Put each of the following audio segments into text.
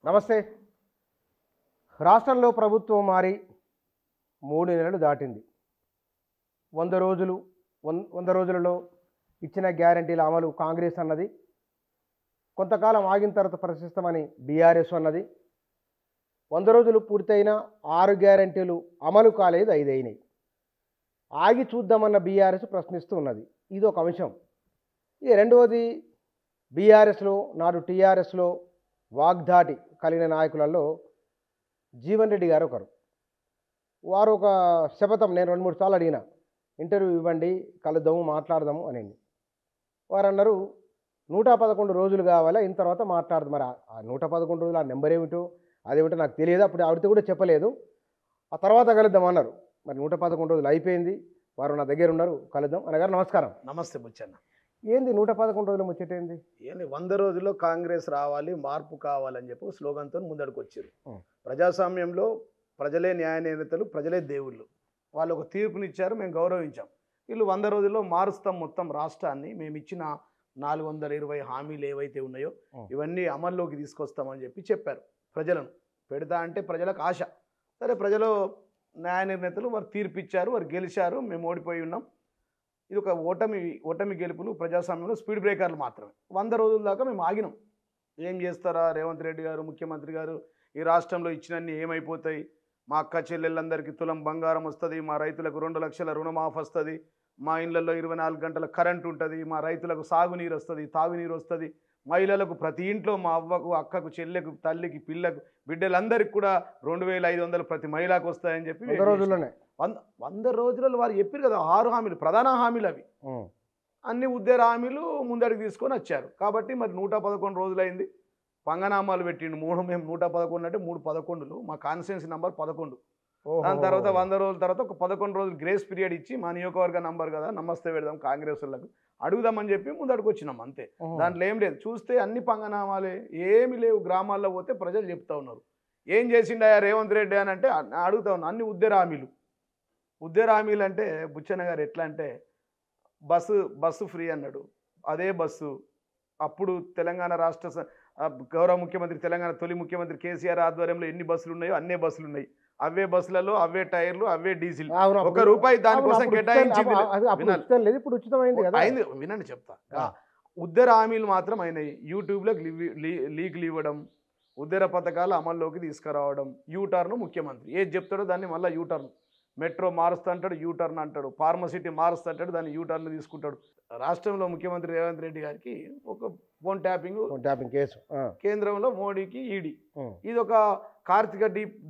నమస్తే. రాష్ట్రంలో ప్రభుత్వం మారి 3 నెలలు దాటింది. 100 రోజులు 100 రోజులలో ఇచ్చిన గ్యారంటీల అమలు కాంగ్రెస్ అన్నది, కొంతకాలం ఆగిన తర్వాత ప్రశ్నిస్తామని బీఆర్ఎస్ అన్నది. 100 రోజులు పూర్తయిన 6 గ్యారంటీలు అమలు కాలేదు, 5 అయినాయి. ఆగి చూద్దామన్న బీఆర్ఎస్ ప్రశ్నిస్తూ ఉన్నది. ఇది ఒక అంశం. ఈ రెండవది, బీఆర్ఎస్లో నాడు టీఆర్ఎస్లో వాగ్దాటి కలిగిన నాయకులలో జీవన్ రెడ్డి గారు ఒకరు. వారు ఒక శపథం, నేను 2-3 సార్లు అడిగిన, ఇంటర్వ్యూ ఇవ్వండి, కలుద్దాము, మాట్లాడదాము అని. వారు అన్నారు 111 రోజులు కావాలి, అయిన తర్వాత మాట్లాడదాం. మరి ఆ 111 రోజులు ఆ నెంబర్ ఏమిటో అదేమిటో నాకు తెలియదు, అప్పుడు ఆవిడతో కూడా చెప్పలేదు. ఆ తర్వాత కలుద్దాం అన్నారు. మరి 111 రోజులు అయిపోయింది, వారు నా దగ్గర ఉన్నారు, కలుద్దాం. అన్నగారు నమస్కారం. నమస్తే బుచ్చన్న. ఏంది 111 రోజులు ముచ్చటేంది? ఏంది 100 రోజుల్లో కాంగ్రెస్ రావాలి, మార్పు కావాలని చెప్పి స్లోగన్తో ముందడుకు వచ్చారు. ప్రజాస్వామ్యంలో ప్రజలే న్యాయ నేతలు, ప్రజలే దేవుళ్ళు. వాళ్ళు ఒక తీర్పునిచ్చారు, మేము గౌరవించాం. వీళ్ళు 100 రోజుల్లో మారుస్తాం మొత్తం రాష్ట్రాన్ని, మేము ఇచ్చిన 420 హామీలు ఏవైతే ఉన్నాయో ఇవన్నీ అమల్లోకి తీసుకొస్తామని చెప్పారు. ప్రజలను పెడతా అంటే ప్రజలకు ఆశ. సరే, ప్రజలు న్యాయ నిర్ణేతలు వారు తీర్పు ఇచ్చారు, వారు గెలిచారు, మేము ఓడిపోయి ఉన్నాం. ఇది ఒక ఓటమి గెలుపులు ప్రజాస్వామ్యంలో స్పీడ్ బ్రేకర్లు మాత్రమే. 100 రోజుల దాకా మేము ఆగినాం. ఏం చేస్తారా రేవంత్ రెడ్డి గారు, ముఖ్యమంత్రి గారు, ఈ రాష్ట్రంలో ఇచ్చినన్ని ఏమైపోతాయి, మా అక్క చెల్లెళ్ళందరికీ తులం బంగారం వస్తుంది, మా రైతులకు 2 లక్షల రుణమాఫ్ వస్తుంది, మా ఇళ్లలో 24 గంటల కరెంట్ ఉంటుంది, మా రైతులకు సాగునీరు వస్తుంది, తాగునీరు వస్తుంది, మహిళలకు ప్రతి ఇంట్లో మా అవ్వకు, అక్కకు, చెల్లెకు, తల్లికి, పిల్లకు, బిడ్డలందరికీ కూడా 2500 ప్రతి మహిళకు వస్తాయని చెప్పి 100 రోజుల్లోనే 100 రోజులలో వారు చెప్పారు కదా. 6 హామీలు, ప్రధాన హామీలు అవి. అన్ని ఉద్యోగ హామీలు ముందడికి తీసుకొని వచ్చారు. కాబట్టి మరి 111 రోజులైంది. పంగనామాలు పెట్టిండు. మేము 111 అంటే 3 11లు, మా కాన్స్టిట్యున్సీ నంబర్ 11. దాని తర్వాత 100 రోజుల తర్వాత ఒక 11 రోజులు గ్రేస్ పీరియడ్ ఇచ్చి, మా నియోజకవర్గ నంబర్ కదా, నమస్తే పెడదాం కాంగ్రెస్ వాళ్ళకు, అడుగుదామని చెప్పి ముందడుకు వచ్చినాం అంతే. దాంట్లో ఏం లేదు. చూస్తే అన్ని పంగనామాలే, ఏమి లేవు. గ్రామాల్లో పోతే ప్రజలు చెప్తా ఉన్నారు, ఏం చేసిండయా రేవంత్ రెడ్డి అని అంటే అడుగుతా ఉన్నా. అన్ని ఉద్యోగ హామీలు అంటే బుచ్చన్న గారు ఎట్లా అంటే, బస్సు ఫ్రీ అన్నాడు. అదే బస్సు అప్పుడు తెలంగాణ రాష్ట్ర గౌరవ ముఖ్యమంత్రి, తెలంగాణ తొలి ముఖ్యమంత్రి కేసీఆర్ ఆధ్వర్యంలో ఎన్ని బస్సులు ఉన్నాయో అన్నే బస్సులు ఉన్నాయి. అవే బస్సులలో అవే టైర్లు, అవే డీజిల్. ₹1 దానికోసం కేటాయించింది. వినండి చెప్తా. ఉద్యోగ హామీలు మాత్రం అయినాయి. యూట్యూబ్లో లీకులు ఇవ్వడం, ఉద్యోగ పథకాలు అమల్లోకి తీసుకురావడం, యూటర్న్ ముఖ్యమంత్రి ఏది చెప్తాడో దాన్ని మళ్ళీ యూటర్న్. మెట్రో మారుస్తా అంటాడు, యూటర్న్ అంటాడు. ఫార్మసిటీ మారుస్తా అంటాడు, దాన్ని యూటర్న్ తీసుకుంటాడు. రాష్ట్రంలో ముఖ్యమంత్రి రేవంత్ రెడ్డి గారికి ఒక ఫోన్ ట్యాపింగ్ కేసు, కేంద్రంలో మోడీకి ఈడీ. ఇది ఒక కార్తీక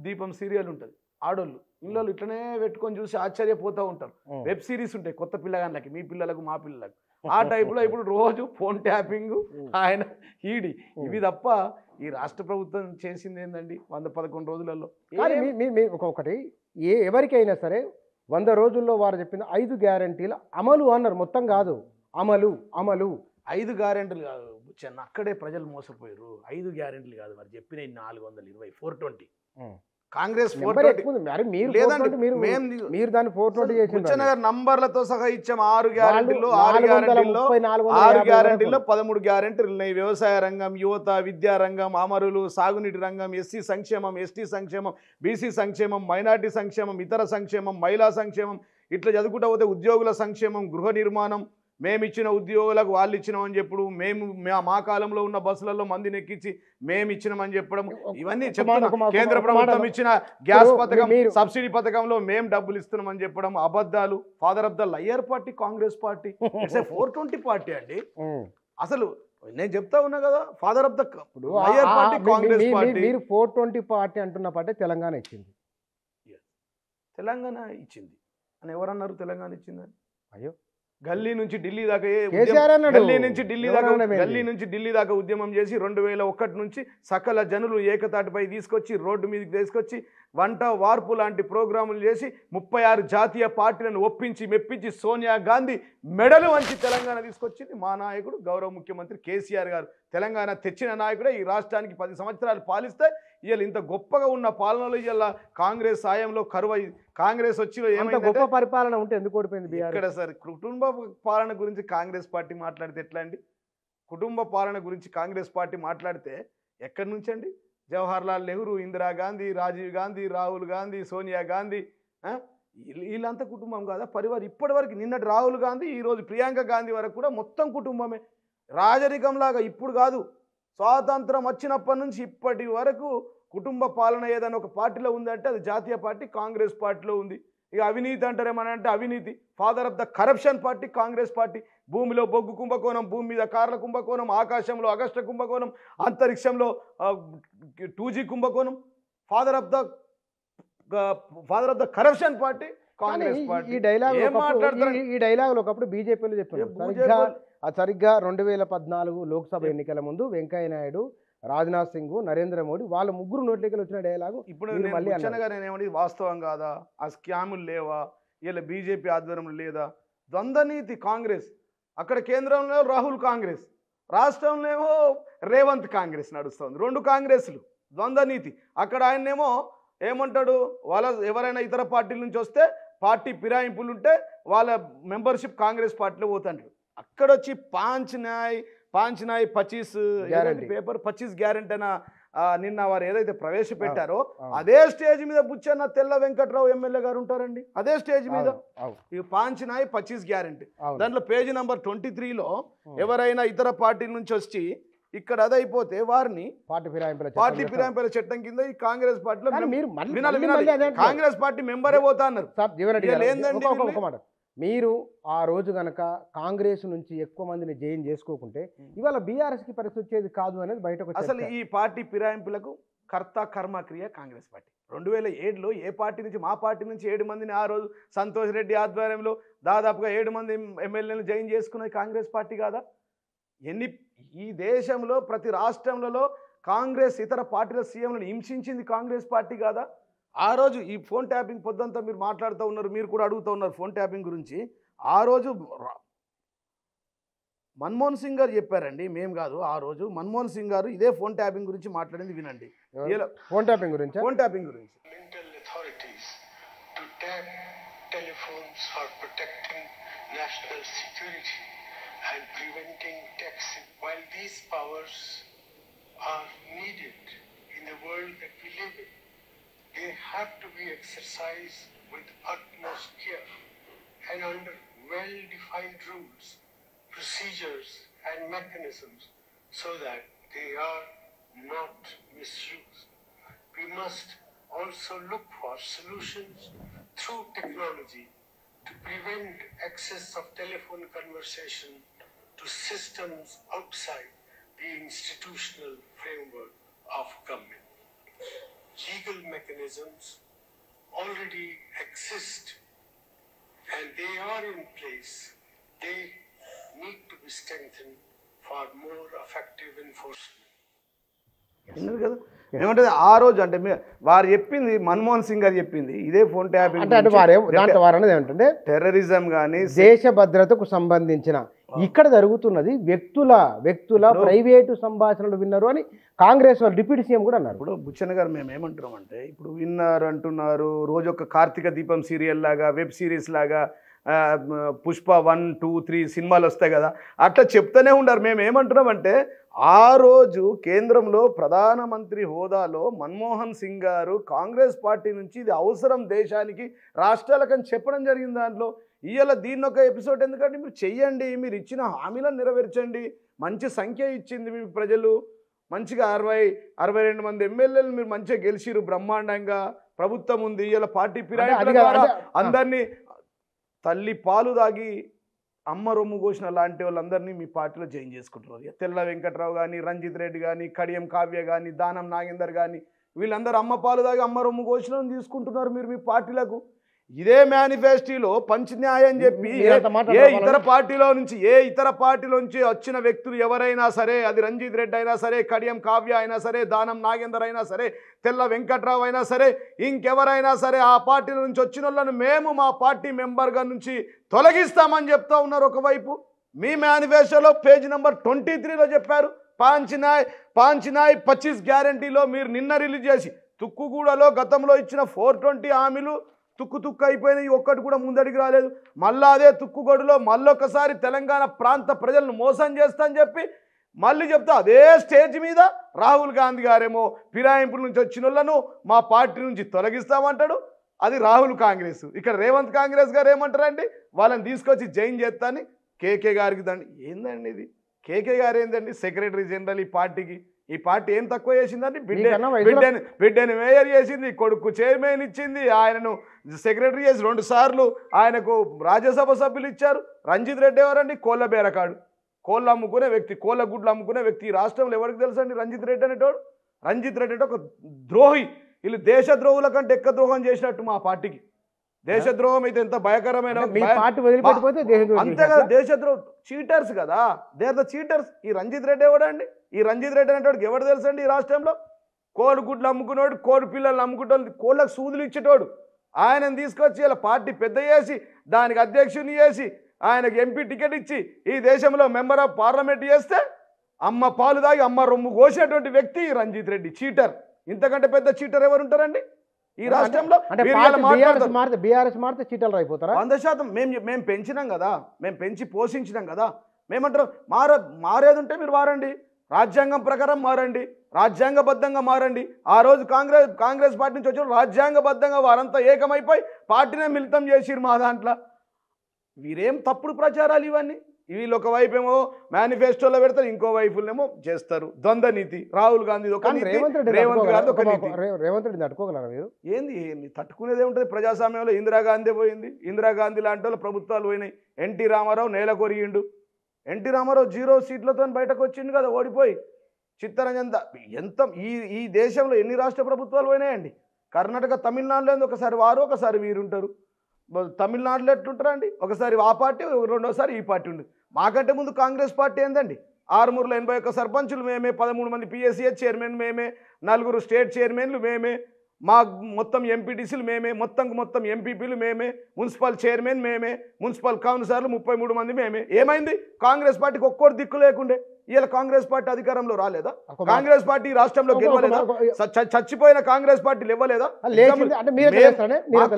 దీపం సీరియల్ ఉంటుంది. ఆడోళ్ళు ఇళ్ళలో ఇట్లనే పెట్టుకొని చూసి ఆశ్చర్యపోతూ ఉంటారు. వెబ్ సిరీస్ ఉంటాయి కొత్త పిల్లగాళ్ళకి, మీ పిల్లలకు, మా పిల్లలకు. ఆ టైపులో ఇప్పుడు రోజు ఫోన్ ట్యాపింగ్, ఆయన ఈడీ. ఇవి తప్ప ఈ రాష్ట్ర ప్రభుత్వం చేసింది ఏందండి 111 రోజులలో? ఒకటి ఎవరికైనా సరే 100 రోజుల్లో వారు చెప్పిన 5 గ్యారంటీల అమలు అన్నారు. మొత్తం కాదు, అమలు 5 గ్యారెంటీలు కాదు చిన్న, అక్కడే ప్రజలు మోసపోయారు. 5 గ్యారెంటీలు కాదు, మరి చెప్పిన 420, 420. కాంగ్రెస్ 420. మీరు దాన్ని 420 చేసిన నంబర్లతో సహా ఇచ్చాం. 6 గ్యారెంటీల్లో 13 గ్యారెంటీలు ఉన్నాయి. వ్యవసాయ రంగం, యువత, విద్యా రంగం, అమరులు, సాగునీటి రంగం, ఎస్సీ సంక్షేమం, ఎస్టీ సంక్షేమం, బీసీ సంక్షేమం, మైనార్టీ సంక్షేమం, ఇతర సంక్షేమం, మహిళా సంక్షేమం, ఇట్లా చదువుకుంటూ పోతే ఉద్యోగుల సంక్షేమం, గృహ నిర్మాణం, మేమిచ్చిన ఉద్యోగులకు వాళ్ళు ఇచ్చినామని చెప్పడం, మా కాలంలో ఉన్న బస్సులలో మందిని ఎక్కించి మేము ఇచ్చినామని చెప్పడం, ఇవన్నీ చెప్తున్నా. కేంద్ర ప్రభుత్వం ఇచ్చిన గ్యాస్ పథకం, సబ్సిడీ పథకంలో మేము డబ్బులు ఇస్తున్నామని చెప్పడం అబద్ధాలు. Father of the liar party Congress party. It's 420 party అండి. అసలు నేను చెప్తా ఉన్నా కదా, father of the liar party Congress party. మీరు 420 పార్టీ అంటున్న పార్టీ తెలంగాణ ఇచ్చింది. తెలంగాణ ఇచ్చింది అని ఎవరన్నారు? తెలంగాణ ఇచ్చిందని. అయ్యో, గల్లీ నుంచి ఢిల్లీ దాకా ఉద్యమం చేసి 2001 నుంచి సకల జనులు ఏకతాటిపై తీసుకొచ్చి రోడ్డు మీదకి తీసుకొచ్చి వంట వార్పు లాంటి ప్రోగ్రాములు చేసి 36 జాతీయ పార్టీలను ఒప్పించి మెప్పించి సోనియా గాంధీ మెడలు వంచి తెలంగాణ తీసుకొచ్చింది మా నాయకుడు గౌరవ ముఖ్యమంత్రి కేసీఆర్ గారు. తెలంగాణ తెచ్చిన నాయకుడే. ఈ రాష్ట్రానికి 10 సంవత్సరాలు పాలిస్తే ఇవాళ ఇంత గొప్పగా ఉన్న పాలనలో ఇవాళ కాంగ్రెస్ సాయంలో కరువై కాంగ్రెస్ వచ్చి గొప్ప పరిపాలన ఉంటే ఎందుకు ఓడిపోయింది? ఇక్కడ సార్ కుటుంబ పాలన గురించి కాంగ్రెస్ పార్టీ మాట్లాడితే ఎట్లా అండి? కుటుంబ పాలన గురించి కాంగ్రెస్ పార్టీ మాట్లాడితే ఎక్కడి నుంచి అండి? జవహర్లాల్ నెహ్రూ, ఇందిరాగాంధీ, రాజీవ్ గాంధీ, రాహుల్ గాంధీ, సోనియా గాంధీ, వీళ్ళంతా కుటుంబం కాదా పరివారం? ఇప్పటివరకు నిన్నటి రాహుల్ గాంధీ, ఈరోజు ప్రియాంక గాంధీ వరకు కూడా మొత్తం కుటుంబమే. రాజరికంలాగా ఇప్పుడు కాదు, స్వాతంత్రం వచ్చినప్పటి నుంచి ఇప్పటి వరకు కుటుంబ పాలన ఏదైనా ఒక పార్టీలో ఉందంటే అది జాతీయ పార్టీ కాంగ్రెస్ పార్టీలో ఉంది. ఇక అవినీతి అంటారేమనంటే అవినీతి, father of the corruption party Congress party. భూమిలో బొగ్గు కుంభకోణం, భూమి మీద కార్ల కుంభకోణం, ఆకాశంలో అగస్ట కుంభకోణం, అంతరిక్షంలో 2G కుంభకోణం, father of the corruption party Congress party. ఈ డైలాగులు ఒకప్పుడు బీజేపీలో చెప్పారు. సరిగ్గా 2014 లోక్సభ ఎన్నికల ముందు వెంకయ్య నాయుడు, రాజ్నాథ్ సింగ్, నరేంద్ర మోడీ వాళ్ళ ముగ్గురు నోట్లకి వచ్చిన డైలాగు ఇప్పుడు నేనేమని వాస్తవం కాదా? ఆ స్కాములు లేవా? ఇలా బీజేపీ ఆధ్వర్యంలో లేదా? ద్వంద్వనీతి కాంగ్రెస్. అక్కడ కేంద్రంలో రాహుల్ కాంగ్రెస్, రాష్ట్రంలో రేవంత్ కాంగ్రెస్ నడుస్తుంది. 2 కాంగ్రెస్లు, ద్వంద్వనీతి. అక్కడ ఆయన్నేమో ఏమంటాడు, వాళ్ళ ఎవరైనా ఇతర పార్టీల నుంచి వస్తే పార్టీ ఫిరాయింపులు ఉంటే వాళ్ళ మెంబర్షిప్ కాంగ్రెస్ పార్టీలో పోతుంటారు. అక్కడ వచ్చి పాంచ్ న్యాయ్ 25 పేపర్ 25 గ్యారెంటీ అన్న నిన్న వారు ఏదైతే ప్రవేశపెట్టారో అదే స్టేజ్ మీద బుచ్చన్న తెల్ల వెంకట్రావు ఎమ్మెల్యే గారు ఉంటారండి. అదే స్టేజ్ మీద ఈ పాంచ్ న్యాయ్ 25 గ్యారెంటీ, దాంట్లో పేజీ నంబర్ 23లో ఎవరైనా ఇతర పార్టీల నుంచి వచ్చి ఇక్కడ అదైపోతే వారిని పార్టీ ఫిరాయింపుల చట్టం కింద ఈ కాంగ్రెస్ పార్టీలో కాంగ్రెస్ పార్టీ మెంబరే పోతా అన్నారు. మీరు ఆ రోజు గనక కాంగ్రెస్ నుంచి ఎక్కువ మందిని జైన్ చేసుకోకుంటే ఇవాళ బీఆర్ఎస్కి పరిస్థితి వచ్చేది కాదు అనేది బయటకు. అసలు ఈ పార్టీ ఫిరాయింపులకు కర్త కర్మక్రియ కాంగ్రెస్ పార్టీ. 2007లో ఏ పార్టీ నుంచి, మా పార్టీ నుంచి 7 మందిని ఆ రోజు సంతోష్ రెడ్డి ఆధ్వర్యంలో దాదాపుగా 7 మంది ఎమ్మెల్యేలను జైన్ చేసుకున్నది కాంగ్రెస్ పార్టీ కాదా? ఈ దేశంలో ప్రతి రాష్ట్రంలో కాంగ్రెస్ ఇతర పార్టీల సీఎంలను హింసించింది కాంగ్రెస్ పార్టీ కాదా? ఆ రోజు ఈ ఫోన్ ట్యాపింగ్ పొద్దంతా మీరు మాట్లాడుతూ ఉన్నారు, మీరు కూడా అడుగుతూ ఉన్నారు ఫోన్ ట్యాపింగ్ గురించి. ఆ రోజు మన్మోహన్ సింగ్ గారు చెప్పారండి, మేము కాదు. ఆ రోజు మన్మోహన్ సింగ్ గారు ఇదే ఫోన్ ట్యాపింగ్ గురించి మాట్లాడింది వినండి. ఫోన్ ట్యాపింగ్ గురించి and preventing taxing. While these powers are needed in the world that we live in, they have to be exercised with utmost care and under well-defined rules, procedures and mechanisms so that they are not misused. We must also look for solutions through technology to prevent access of telephone conversation to systems outside the institutional framework of government. Legal mechanisms already exist and they are in place. They need to be strengthened for more effective enforcement. కదా ఏమంటే ఆ రోజు అంటే వారు చెప్పింది, మన్మోహన్ సింగ్ గారు చెప్పింది ఇదే ఫోన్ ట్యాపింగ్. ఏమంటే టెర్రరిజం కానీ దేశ భద్రతకు సంబంధించిన ఇక్కడ జరుగుతున్నది వ్యక్తుల ప్రైవేటు సంభాషణలు విన్నారు అని కాంగ్రెస్ వాళ్ళు డిప్యూటీ సీఎం కూడా అన్నారు. ఇప్పుడు బుచ్చన్న గారు మేము ఏమంటున్నాం అంటే, ఇప్పుడు విన్నారు అంటున్నారు, రోజు ఒక కార్తీక దీపం సీరియల్ లాగా, వెబ్ సిరీస్ లాగా, పుష్ప 1, 2, 3 సినిమాలు వస్తాయి కదా, అట్లా చెప్తూనే ఉండరు. మేము ఏమంటున్నామంటే, ఆ రోజు కేంద్రంలో ప్రధానమంత్రి హోదాలో మన్మోహన్ సింగ్ గారు కాంగ్రెస్ పార్టీ నుంచి ఇది అవసరం దేశానికి, రాష్ట్రాలకని చెప్పడం జరిగింది. దాంట్లో ఇవాళ దీన్ని ఒక ఎపిసోడ్ ఎందుకంటే మీరు చెయ్యండి, మీరు ఇచ్చిన హామీలను నెరవేర్చండి. మంచి సంఖ్య ఇచ్చింది మీకు ప్రజలు, మంచిగా 62 మంది ఎమ్మెల్యేలు మీరు మంచిగా గెలిచిరు, బ్రహ్మాండంగా ప్రభుత్వం ఉంది. ఇవాళ పార్టీ ఫిరాయింపుల ద్వారా అందరినీ తల్లి పాలు దాగి అమ్మ రొమ్ము కోసిన లాంటి వాళ్ళందరినీ మీ పార్టీలో జాయిన్ చేసుకుంటున్నారు. తెల్ల వెంకట్రావు కానీ, రంజిత్ రెడ్డి కానీ, కడియం కావ్య కానీ, దానం నాగేందర్ కానీ, వీళ్ళందరూ అమ్మ పాలు దాగి అమ్మ రొమ్ము కోసిన తీసుకుంటున్నారు మీరు మీ పార్టీలకు. ఇదే మేనిఫెస్టోలో పంచన్యాయం చెప్పి ఏ ఇతర పార్టీలో నుంచి వచ్చిన వ్యక్తులు ఎవరైనా సరే, అది రంజిత్ రెడ్డి అయినా సరే, కడియం కావ్య అయినా సరే, దానం నాగేందర్ అయినా సరే, తెల్ల వెంకట్రావు అయినా సరే, ఇంకెవరైనా సరే, ఆ పార్టీల నుంచి వచ్చిన వాళ్ళను మేము మా పార్టీ మెంబర్గా నుంచి తొలగిస్తామని చెప్తా ఉన్నారు. ఒకవైపు మీ మేనిఫెస్టోలో పేజ్ నెంబర్ 23లో చెప్పారు పాంచ్ న్యాయ్ 25 గ్యారంటీలో మీరు నిన్న రిలీజ్ చేసి తుక్కుగూడలో గతంలో ఇచ్చిన 420 హామీలు తుక్కు అయిపోయినాయి, ఒక్కటి కూడా ముందడికి రాలేదు. మళ్ళా అదే తుక్కుగూడలో మళ్ళొకసారి తెలంగాణ ప్రాంత ప్రజలను మోసం చేస్తా అని చెప్పి మళ్ళీ చెప్తా అదే స్టేజ్ మీద రాహుల్ గాంధీ గారేమో ఫిరాయింపుల నుంచి వచ్చిన వాళ్ళను మా పార్టీ నుంచి తొలగిస్తామంటాడు. అది రాహుల్ కాంగ్రెస్. ఇక్కడ రేవంత్ కాంగ్రెస్ గారు ఏమంటారండి, వాళ్ళని తీసుకొచ్చి జైన్ చేస్తాని కేకే గారికి దండి. ఏందండి ఇది? కేకే గారు ఏందండి సెక్రటరీ జనరల్ ఈ పార్టీకి? ఈ పార్టీ ఏం తక్కువ చేసిందండి? బిడ్డని మేయర్ చేసింది, కొడుకు చైర్మన్ ఇచ్చింది, ఆయనను సెక్రటరీ చేసి 2 సార్లు ఆయనకు రాజ్యసభ సభ్యులు ఇచ్చారు. రంజిత్ రెడ్డి ఎవరండి? కోళ్ళ బేరకాడు, కోళ్ళు అమ్ముకునే వ్యక్తి, కోళ్ళ గుడ్లు అమ్ముకునే వ్యక్తి. ఈ రాష్ట్రంలో ఎవరికి తెలుసండి రంజిత్ రెడ్డి అనేటోడు? రంజిత్ రెడ్డి అంటే ఒక ద్రోహి. వీళ్ళు దేశద్రోహుల కంటే ఎక్కువ ద్రోహం చేసినట్టు మా పార్టీకి. దేశద్రోహం అయితే ఎంత భయంకరమైన, అంతే కదా, దేశద్రోహం. చీటర్స్ కదా, దే ఆర్ ద చీటర్స్. ఈ రంజిత్ రెడ్డి ఎవడండి? ఈ రంజిత్ రెడ్డి అనేటోడికి ఎవరు తెలుసండి ఈ రాష్ట్రంలో? కోడి గుడ్లు అమ్ముకునేవాడు, కోడి పిల్లలు అమ్ముకునేవాడు, కోళ్ళకు సూదులు ఇచ్చేటోడు. ఆయనను తీసుకొచ్చి ఇలా పార్టీ పెద్ద చేసి దానికి అధ్యక్షుని చేసి ఆయనకు ఎంపీ టికెట్ ఇచ్చి ఈ దేశంలో మెంబర్ ఆఫ్ పార్లమెంట్ చేస్తే అమ్మ పాలు దాగి అమ్మ రొమ్ము కోసేటువంటి వ్యక్తి రంజిత్ రెడ్డి. చీటర్. ఇంతకంటే పెద్ద చీటర్ ఎవరు ఉంటారండి ఈ రాష్ట్రంలో? బీఆర్ఎస్ మారితే చీటలు అయిపోతారా? 100%. మేము పెంచినాం కదా, మేము పెంచి పోషించినాం కదా. మేమంటారు మారేది ఉంటే మీరు మారండి, రాజ్యాంగం ప్రకారం మారండి, రాజ్యాంగబద్ధంగా మారండి. ఆ రోజు కాంగ్రెస్ పార్టీ నుంచి వచ్చిన రాజ్యాంగబద్ధంగా వారంతా ఏకమైపోయి పార్టీనే మిళితం చేసిరు మా దాంట్లో. వీరేం తప్పుడు ప్రచారాలు ఇవన్నీ. వీళ్ళు ఒక వైపు ఏమో మేనిఫెస్టోలో పెడతారు, ఇంకో వైపునేమో చేస్తారు. ద్వంద్వ నీతి. రాహుల్ గాంధీ ఒక నీతి, రేవంత్ గాంధీ ఒక నీతి. రేవంత్ రెడ్డి తట్టుకోగలరా మీరు? ఏంది తట్టుకునేదే ఉంటుంది ప్రజాస్వామ్యంలో? ఇందిరాగాంధీ పోయింది, ఇందిరాగాంధీ లాంటి వాళ్ళు ప్రభుత్వాలు పోయినాయి. ఎన్టీ రామారావు నేల కొరిగిండు. ఎన్టీ రామారావు 0 సీట్లతో బయటకు వచ్చిండు కదా, ఓడిపోయి. చిత్తరంజన్ ఎంత ఈ దేశంలో ఎన్ని రాష్ట్ర ప్రభుత్వాలు పోయినాయండి? కర్ణాటక, తమిళనాడులో ఒకసారి వారు ఒకసారి వీరుంటారు. తమిళనాడులో ఎట్లుంటారండి? ఒకసారి ఆ పార్టీ, రెండోసారి ఈ పార్టీ ఉంది. మాకంటే ముందు కాంగ్రెస్ పార్టీ ఏందండి? 681 సర్పంచులు మేమే, 13 మంది పిఎస్సిఎస్ చైర్మన్ మేమే, 4 స్టేట్ చైర్మన్లు మేమే, మా మొత్తం ఎంపీటీసీలు మేమే, మొత్తం ఎంపీపీలు మేమే, మున్సిపల్ చైర్మన్ మేమే, మున్సిపల్ కౌన్సిలర్లు 33 మంది మేమే. ఏమైంది? కాంగ్రెస్ పార్టీకి ఒక్కోటి దిక్కు లేకుండే. ఇవాళ కాంగ్రెస్ పార్టీ అధికారంలో రాలేదా? కాంగ్రెస్ పార్టీ రాష్ట్రంలో గెలవలేదా? చచ్చిపోయిన కాంగ్రెస్ పార్టీలు ఇవ్వలేదా?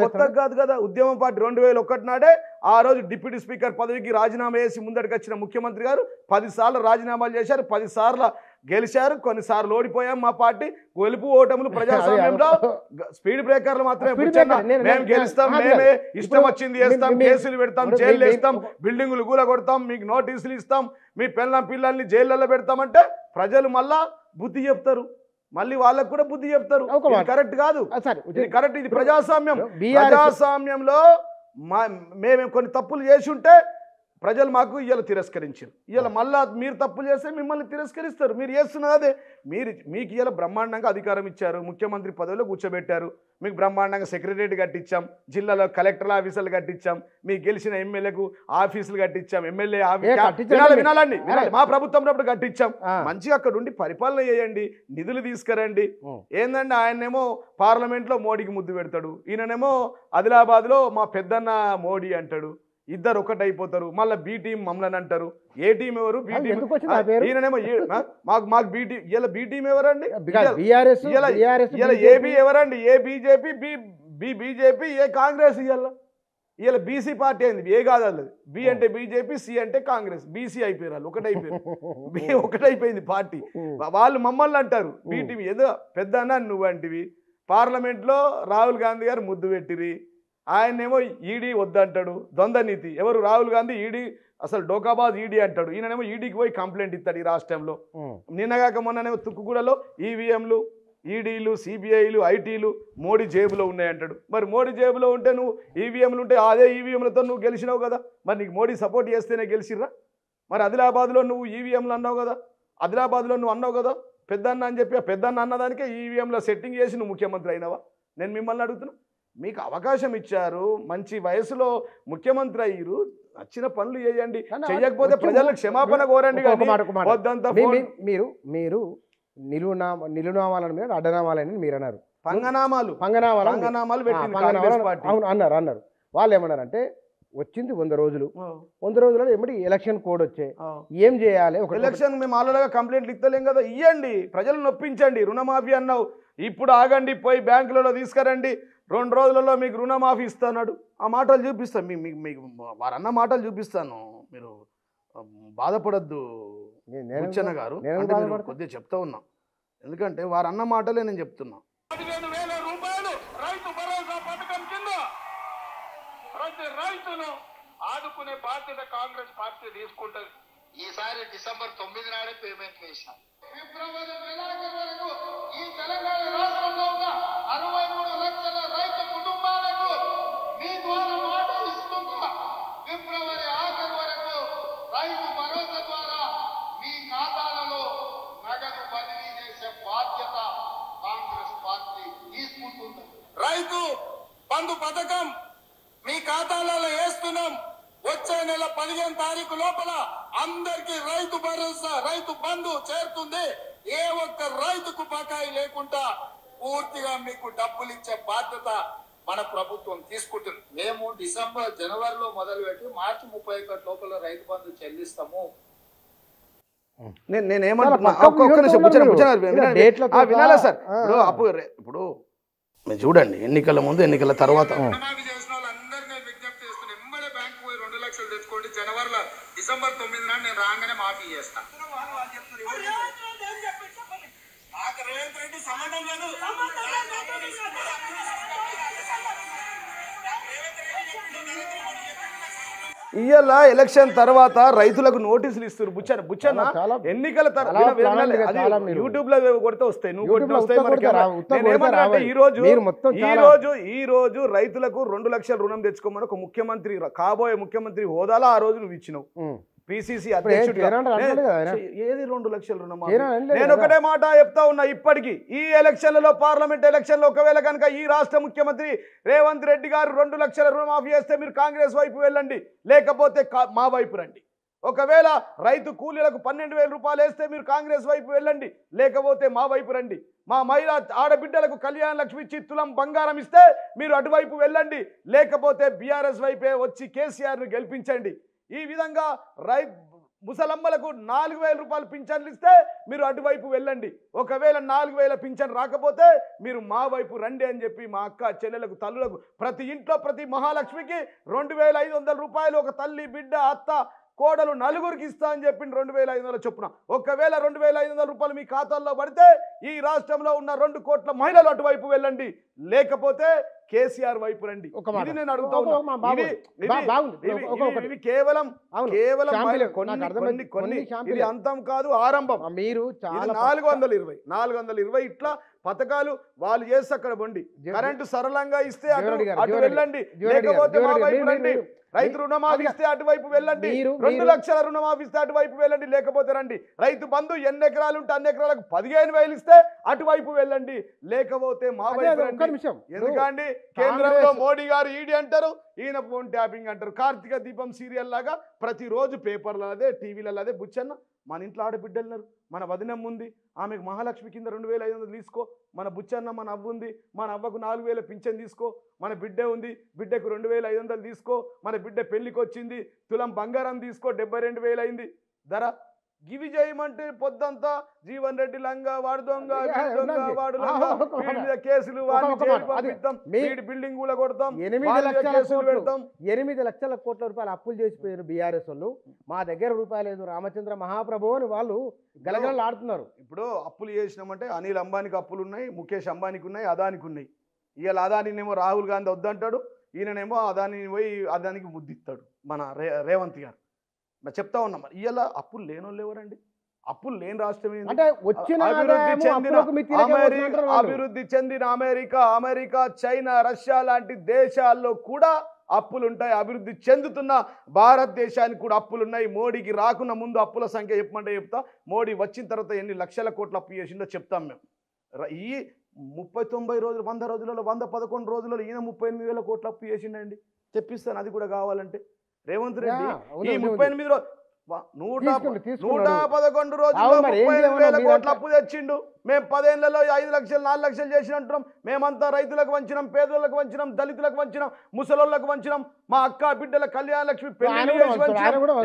కొత్త కాదు కదా. ఉద్యమ పార్టీ 2001 నాడే ఆ రోజు డిప్యూటీ స్పీకర్ పదవికి రాజీనామా చేసి ముందటికి వచ్చిన ముఖ్యమంత్రి గారు 10 సార్లు రాజీనామాలు చేశారు, 10 సార్లు గెలిచారు, కొన్నిసార్లు ఓడిపోయాం. మా పార్టీ గెలుపు ఓటములు ప్రజాస్వామ్యంలో స్పీడ్ బ్రేకర్లు మాత్రమే. మేము గెలుస్తాం, మేమే ఇష్టం వచ్చింది చేస్తాం, కేసులు పెడతాం, జైలు వేస్తాం, బిల్డింగులు గూల కొడతాం, మీకు నోటీసులు ఇస్తాం, మీ పిల్లల్ని జైళ్ళలో పెడతామంటే ప్రజలు మళ్ళా బుద్ధి చెప్తారు. మళ్ళీ వాళ్ళకు కూడా బుద్ధి చెప్తారు. కరెక్ట్ కాదు, ఇది కరెక్ట్. ఇది ప్రజాస్వామ్యం. ప్రజాస్వామ్యంలో మేము కొన్ని తప్పులు చేసి ఉంటే ప్రజలు మాకు ఇవాళ తిరస్కరించారు. ఇవాళ మళ్ళీ మీరు తప్పులు చేస్తే మిమ్మల్ని తిరస్కరిస్తారు. మీరు చేస్తున్నది అదే. మీకు ఇవాళ బ్రహ్మాండంగా అధికారం ఇచ్చారు, ముఖ్యమంత్రి పదవిలో కూర్చోబెట్టారు, మీకు బ్రహ్మాండంగా సెక్రటరేట్ కట్టించాం, జిల్లాలో కలెక్టర్ ఆఫీసులు కట్టించాం, మీకు గెలిచిన ఎమ్మెల్యేకు ఆఫీసులు కట్టించాం, ఎమ్మెల్యే వినాలండి, మా ప్రభుత్వం కట్టించాం. మంచిగా అక్కడ ఉండి పరిపాలన చేయండి, నిధులు తీసుకురండి. ఏందండి ఆయనేమో పార్లమెంట్లో మోడీకి ముద్దు పెడతాడు, ఈయననేమో ఆదిలాబాద్లో మా పెద్దన్న మోడీ అంటాడు. ఇద్దరు ఒకటైపోతారు. మళ్ళీ బి టీం మమ్మల్ని అంటారు. ఏ టీం ఎవరు? B team. ఈయననేమో మాకు బి టీం. ఇలా బి టీం ఎవరండి? ఏబి ఎవరండి? A BJP, B BJP, A Congress. ఇలా బీసీ పార్టీ అయింది. ఏ కాదు అది. బి అంటే బీజేపీ, సి అంటే కాంగ్రెస్, బీసీ అయిపోయారు. వాళ్ళు ఒకటైపోయారు. ఒకటైపోయింది పార్టీ. వాళ్ళు మమ్మల్ని అంటారు బి టీం. ఏదో పెద్ద అన్న నువ్వంటివి. పార్లమెంట్లో రాహుల్ గాంధీ గారు ముద్దు పెట్టిరి, ఆయనేమో ఈడీ వద్దంటాడు. ద్వంద్వ నీతి. ఎవరు? రాహుల్ గాంధీ ఈడీ అసలు డోకాబాజ్ ఈడీ అంటాడు. ఈయననేమో ఈడీకి పోయి కంప్లైంట్ ఇస్తాడు ఈ రాష్ట్రంలో. నిన్నగాక మొన్ననేమో తుక్కుగూడలో ఈవీఎంలు, ఈడీలు, సిబిఐలు, ఐటీలు మోడీ జేబులో ఉన్నాయంటాడు. మరి మోడీ జేబులో ఉంటే నువ్వు ఈవీఎంలు ఉంటే అదే ఈవీఎంలతో నువ్వు గెలిచినావు కదా, మరి నీకు మోడీ సపోర్ట్ చేస్తేనే గెలిచిర్రా? మరి ఆదిలాబాద్లో నువ్వు ఈవీఎంలు అన్నావు కదా, ఆదిలాబాద్లో నువ్వు అన్నావు కదా పెద్దన్న అని చెప్పి, ఆ పెద్దన్న అన్నదానికే ఈవీఎంలో సెట్టింగ్ చేసి నువ్వు ముఖ్యమంత్రి అయినావా? నేను మిమ్మల్ని అడుగుతున్నా. మీకు అవకాశం ఇచ్చారు, మంచి వయసులో ముఖ్యమంత్రి అయ్యారు, నచ్చిన పనులు చేయండి, చేయకపోతే ప్రజలకు క్షమాపణ కోరండి. మీరు నిలునామాలను మీద అడ్డనామాలని మీరు అన్నారు. పంగనామాలు అన్నారు. వాళ్ళు ఏమన్నారంటే వచ్చింది 100 రోజులు, 100 రోజులలో ఏమిటి ఎలక్షన్ కోడ్ వచ్చాయి, ఏం చేయాలి? ఒక ఎలక్షన్ మేము ఆల్రెడీగా కంప్లైంట్లు ఇస్తలేం కదా, ఇవ్వండి, ప్రజలు నొప్పించండి. రుణమాఫీ అన్నావు, ఇప్పుడు ఆగండి, పోయి బ్యాంకులలో తీసుకురండి, 2 రోజులలో మీకు రుణమాఫీ ఇస్తున్నాడు. ఆ మాటలు చూపిస్తాను, మీకు వారన్న మాటలు చూపిస్తాను, మీరు బాధపడద్దు. బుచ్చన్న గారు అంటే నేను కొద్దిగా చెప్తా ఉన్నా, ఎందుకంటే వారు అన్న మాటలే నేను చెప్తున్నా. 15,000 రూపాయలు రైతు భరోసా పథకం కింద ప్రతి రైతును ఆదుకునే బాధ్యత కాంగ్రెస్ పార్టీ తీసుకుంటది. ఈసారి డిసెంబర్ 9 నాడే పేమెంట్ వేశాం. ఫిబ్రవరి నెలాఖరు వరకు ఈ తెలంగాణ రాష్ట్రంలో ఉన్న 63 లక్షల రైతు కుటుంబాలకు మీ ద్వారా మాట ఇస్తున్నా. ఫిబ్రవరి ఆఖరు వరకు రైతు భరోసా ద్వారా మీ ఖాతాలలో నగదు బదిలీ చేసే బాధ్యత కాంగ్రెస్ పార్టీ తీసుకుంటుంది. రైతు బంధు పథకం మీ ఖాతాలలో వేస్తున్నాం. వచ్చే నెల 15 తారీఖు లోపల అందరికి రైతు భరోసా రైతు బంధు చేరుతుంది. ఏ ఒక్క రైతుకు బకాయి లేకుండా పూర్తిగా మీకు డబ్బులు ఇచ్చే బాధ్యత మన ప్రభుత్వం తీసుకుంటుంది. మేము జనవరిలో మొదలుపెట్టి మార్చి 31 లోపల రైతు బంధు చెల్లిస్తాము. నేనేమంటున్నా, ఒక్క నిమిషం వినాలా సార్. ఇప్పుడు మీరు చూడండి, ఎన్నికల ముందు ఎన్నికల తర్వాత జనవరిలో డిసెంబర్ 9 నాడు నేను రాగానే మాఫీ చేస్తా. ఇయ్యాల ఎలక్షన్ తర్వాత రైతులకు నోటీసులు ఇస్తారు. బుచ్చన్న ఎన్నికల యూట్యూబ్ లో కొడితే వస్తాయి, నువ్వు కొట్టిన వస్తాయి. ఈ రోజు రైతులకు 2 లక్షల రుణం తెచ్చుకోమని ఒక ముఖ్యమంత్రి, కాబోయే ముఖ్యమంత్రి హోదాలో ఆ రోజు నువ్వు ఇచ్చినావు. పిసిసి అధ్యక్షుడు ఏది 2 లక్షల రుణం? నేను ఒకటే మాట చెప్తా ఉన్నా, ఇప్పటికీ ఈ ఎలక్షన్లలో పార్లమెంట్ ఎలక్షన్లో ఒకవేళ కనుక ఈ రాష్ట్ర ముఖ్యమంత్రి రేవంత్ రెడ్డి గారు 2 లక్షల రుణమాఫీ చేస్తే మీరు కాంగ్రెస్ వైపు వెళ్ళండి, లేకపోతే మా వైపు రండి. ఒకవేళ రైతు కూలీలకు 12,000 రూపాయలు వేస్తే మీరు కాంగ్రెస్ వైపు వెళ్ళండి, లేకపోతే మా వైపు రండి. మా మహిళా ఆడబిడ్డలకు కళ్యాణ లక్ష్మి ఇచ్చి తులం బంగారం ఇస్తే మీరు అటువైపు వెళ్ళండి, లేకపోతే బీఆర్ఎస్ వైపే వచ్చి కేసీఆర్ను గెలిపించండి. ఈ విధంగా ముసలమ్మలకు 4,000 రూపాయలు పింఛన్లు ఇస్తే మీరు అటువైపు వెళ్ళండి. ఒకవేళ 4,000 పింఛన్ రాకపోతే మీరు మా వైపు రండి అని చెప్పి మా అక్క చెల్లెలకు తల్లులకు ప్రతి ఇంట్లో ప్రతి మహాలక్ష్మికి 2,500 రూపాయలు ఒక తల్లి బిడ్డ అత్త కోడలు నలుగురికి ఇస్తా అని చెప్పి 2,500 చొప్పున. ఒకవేళ 2,500 రూపాయలు మీ ఖాతాల్లో పడితే ఈ రాష్ట్రంలో ఉన్న 2 కోట్ల మహిళలు అటువైపు వెళ్ళండి, లేకపోతే కేసీఆర్ వైపు రండి. ఇది నేను అడుగుతా ఉన్నా. ఇవి కేవలం కొన్ని ఇది అంతం కాదు, ఆరంభం. మీరు 420 ఇట్లా పథకాలు వాళ్ళు చేస్తే అక్కడ బండి కరెంటు సరళంగా ఇస్తే అటు వెళ్ళండి, లేకపోతే మా వైపు రండి. రైతు రుణమాఫీ ఇస్తే అటువైపు వెళ్ళండి, 2 లక్షల రుణమాఫీ ఇస్తే అటువైపు వెళ్ళండి, లేకపోతే రండి. రైతు బంధు ఎన్ని ఎకరాలు ఉంటే అన్ని ఎకరాలకు 15,000 ఇస్తే అటువైపు వెళ్ళండి, లేకపోతే మా వైపు రండి. ఎందుకండి కేంద్రంలో మోడీ గారు ఈడీ అంటారు, ఈయన ఫోన్ ట్యాపింగ్ అంటారు. కార్తీక దీపం సీరియల్ లాగా ప్రతిరోజు పేపర్లు అదే టీవీలలో అదే. బుచ్చన్న మన ఇంట్లో ఆడబిడ్డలున్నారు, మన వదినమ్మ ఉంది, ఆమెకు మహాలక్ష్మి కింద 2,500 తీసుకో. మన బుచ్చన్న మన అవ్వ ఉంది, మన అవ్వకు 4,000 పింఛన్ తీసుకో. మన బిడ్డ ఉంది, బిడ్డకు 2,500 తీసుకో. మన బిడ్డ పెళ్లికి వచ్చింది, తులం బంగారం తీసుకో, 72,000 అయింది ధర. గివి చేయమంటే పొద్దంతా జీవన్ రెడ్డి లంగా వాడు దొంగ వాడు కేసులు బిల్డింగ్ కూడా కొడతాం, 8 లక్షల కోట్ల రూపాయలు అప్పులు చేసిపోయారు బీఆర్ఎస్ వాళ్ళు. మా దగ్గర రూపాయలు లేదు, రామచంద్ర మహాప్రభు అని వాళ్ళు గలగలలు ఆడుతున్నారు. ఇప్పుడు అప్పులు చేసినామంటే అనిల్ అంబానీకి అప్పులు ఉన్నాయి, ముఖేష్ అంబానీకి ఉన్నాయి, అదానికి ఉన్నాయి. ఇవాళ అదానినేమో రాహుల్ గాంధీ వద్దంటాడు, ఈయననేమో అదాని పోయి అదానికి ముద్దిస్తాడు మన రేవంత్ గారు. చెప్తా ఉన్నాం, ఇవాళ అప్పులు లేనోళ్ళు ఎవరండి? అప్పులు లేని రాష్ట్రం అభివృద్ధి చెందిన అమెరికా, చైనా, రష్యా లాంటి దేశాల్లో కూడా అప్పులుంటాయి. అభివృద్ధి చెందుతున్న భారతదేశానికి కూడా అప్పులున్నాయి. మోడీకి రాకున్న ముందు అప్పుల సంఖ్య చెప్పమంటే చెప్తా, మోడీ వచ్చిన తర్వాత ఎన్ని లక్షల కోట్ల అప్పు చేసిందో చెప్తాం మేము. ఈ 30-90 రోజులు 100 రోజులలో 111 రోజులలో ఈయన 38,000 కోట్ల అప్పు చేసిండండి. చెప్పిస్తాను అది కూడా కావాలంటే. రేవంత్ రెడ్డి ఈ 38 రోజులు 111 రోజుల్లో 38,000 కోట్ల అప్పు తెచ్చిండు. మేము 10 ఏళ్లలో 5 లక్షలు 4 లక్షలు చేసి అంటున్నాం. మేమంతా రైతులకు వంచినాం, పేదోళ్ళకు వంచినాం, దళితులకు వంచినాం, ముసలోళ్ళకు వంచినాం, మా అక్క బిడ్డల కళ్యాణ లక్ష్మి పెళ్లి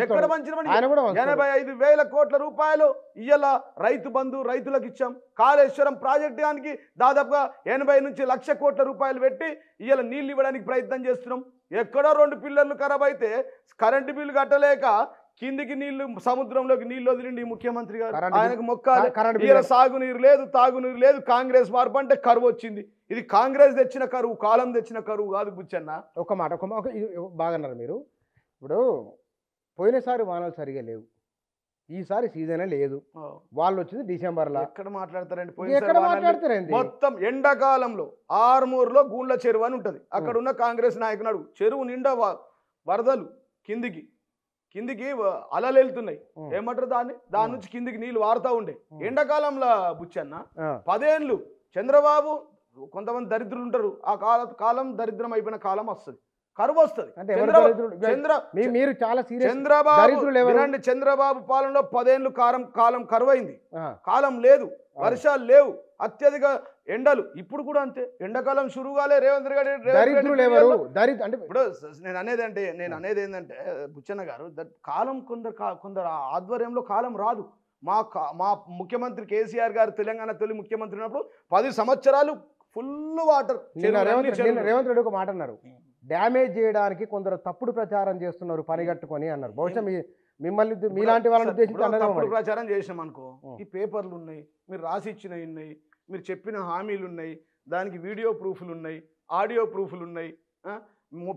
ఎక్కడ వంచినామని 85,000 కోట్ల రూపాయలు ఇయ్యాల రైతు బంధు రైతులకు ఇచ్చాం. కాళేశ్వరం ప్రాజెక్టానికి దాదాపుగా 80 నుంచి 1,00,000 కోట్ల రూపాయలు పెట్టి ఇయ్యాల నీళ్ళు ఇవ్వడానికి ప్రయత్నం చేస్తున్నాం. ఎక్కడో 2 పిల్లర్లు ఖరాబ్ అయితే కరెంటు బిల్లు కట్టలేక కిందికి నీళ్లు సముద్రంలోకి నీళ్లు వదిలిండి ఈ ముఖ్యమంత్రి గారు. కరెంట్ ఆయనకు మొక్కాలి. కరెంట్ ఈయన బిల్లు సాగునీరు లేదు, తాగునీరు లేదు. కాంగ్రెస్ మార్పు అంటే కరువు వచ్చింది. ఇది కాంగ్రెస్ తెచ్చిన కరువు, కాలం తెచ్చిన కరువు కాదు బుచ్చన్న. ఒక మాట ఇది బాగా అన్నారు మీరు. ఇప్పుడు పోయినసారి వానలు సరిగా లేవు, ఈసారి సీజనే లేదు. వాళ్ళు వచ్చింది డిసెంబర్లో. ఎక్కడ మాట్లాడతారండి? ఎక్కడ మాట్లాడతారండి? మొత్తం ఎండాకాలంలో ఆర్మూర్లో గూండ్ల చెరువు అని ఉంటుంది. అక్కడ ఉన్న కాంగ్రెస్ నాయకుడు చెరువు నిండా వరదలు, కిందికి అలలు వెళ్తున్నాయి. ఏమంటారు దాని నుంచి కిందికి నీళ్లు వారుతా ఉండే. ఎండాకాలంలో బుచ్చన్న 10 ఏళ్ళు చంద్రబాబు, కొంతమంది దరిద్రులు ఉంటారు, ఆ కాలం దరిద్రం అయిపోయిన కాలం వస్తుంది, కరువు వస్తుంది. మీరు చాలా చంద్రబాబు పాలనలో 10 ఏళ్ళు కాలం కరువైంది, కాలం లేదు, వర్షాలు లేవు, అత్యధిక ఎండలు. ఇప్పుడు కూడా అంతే, ఎండాకాలం షురుగాలే. రేవంత్ రెడ్డి ఇప్పుడు నేను అనేది ఏంటంటే బుచ్చన్న గారు, కాలం కొందరు ఆధ్వర్యంలో కాలం రాదు. మా ముఖ్యమంత్రి కేసీఆర్ గారు తెలంగాణ తొలి ముఖ్యమంత్రి ఉన్నప్పుడు 10 సంవత్సరాలు ఫుల్ వాటర్. రేవంత్ రెడ్డి ఒక మాట అన్నారు, డ్యామేజ్ చేయడానికి కొందరు తప్పుడు ప్రచారం చేస్తున్నారు పనిగట్టుకొని అన్నారు. బహుశా మిమ్మల్ని మీలాంటి వాళ్ళని ఉద్దేశించి తప్పుడు ప్రచారం చేసినాం అనుకో, ఈ పేపర్లు ఉన్నాయి, మీరు రాసి ఇచ్చినవి ఉన్నాయి, మీరు చెప్పిన హామీలు ఉన్నాయి, దానికి వీడియో ప్రూఫ్లు ఉన్నాయి, ఆడియో ప్రూఫ్లు ఉన్నాయి.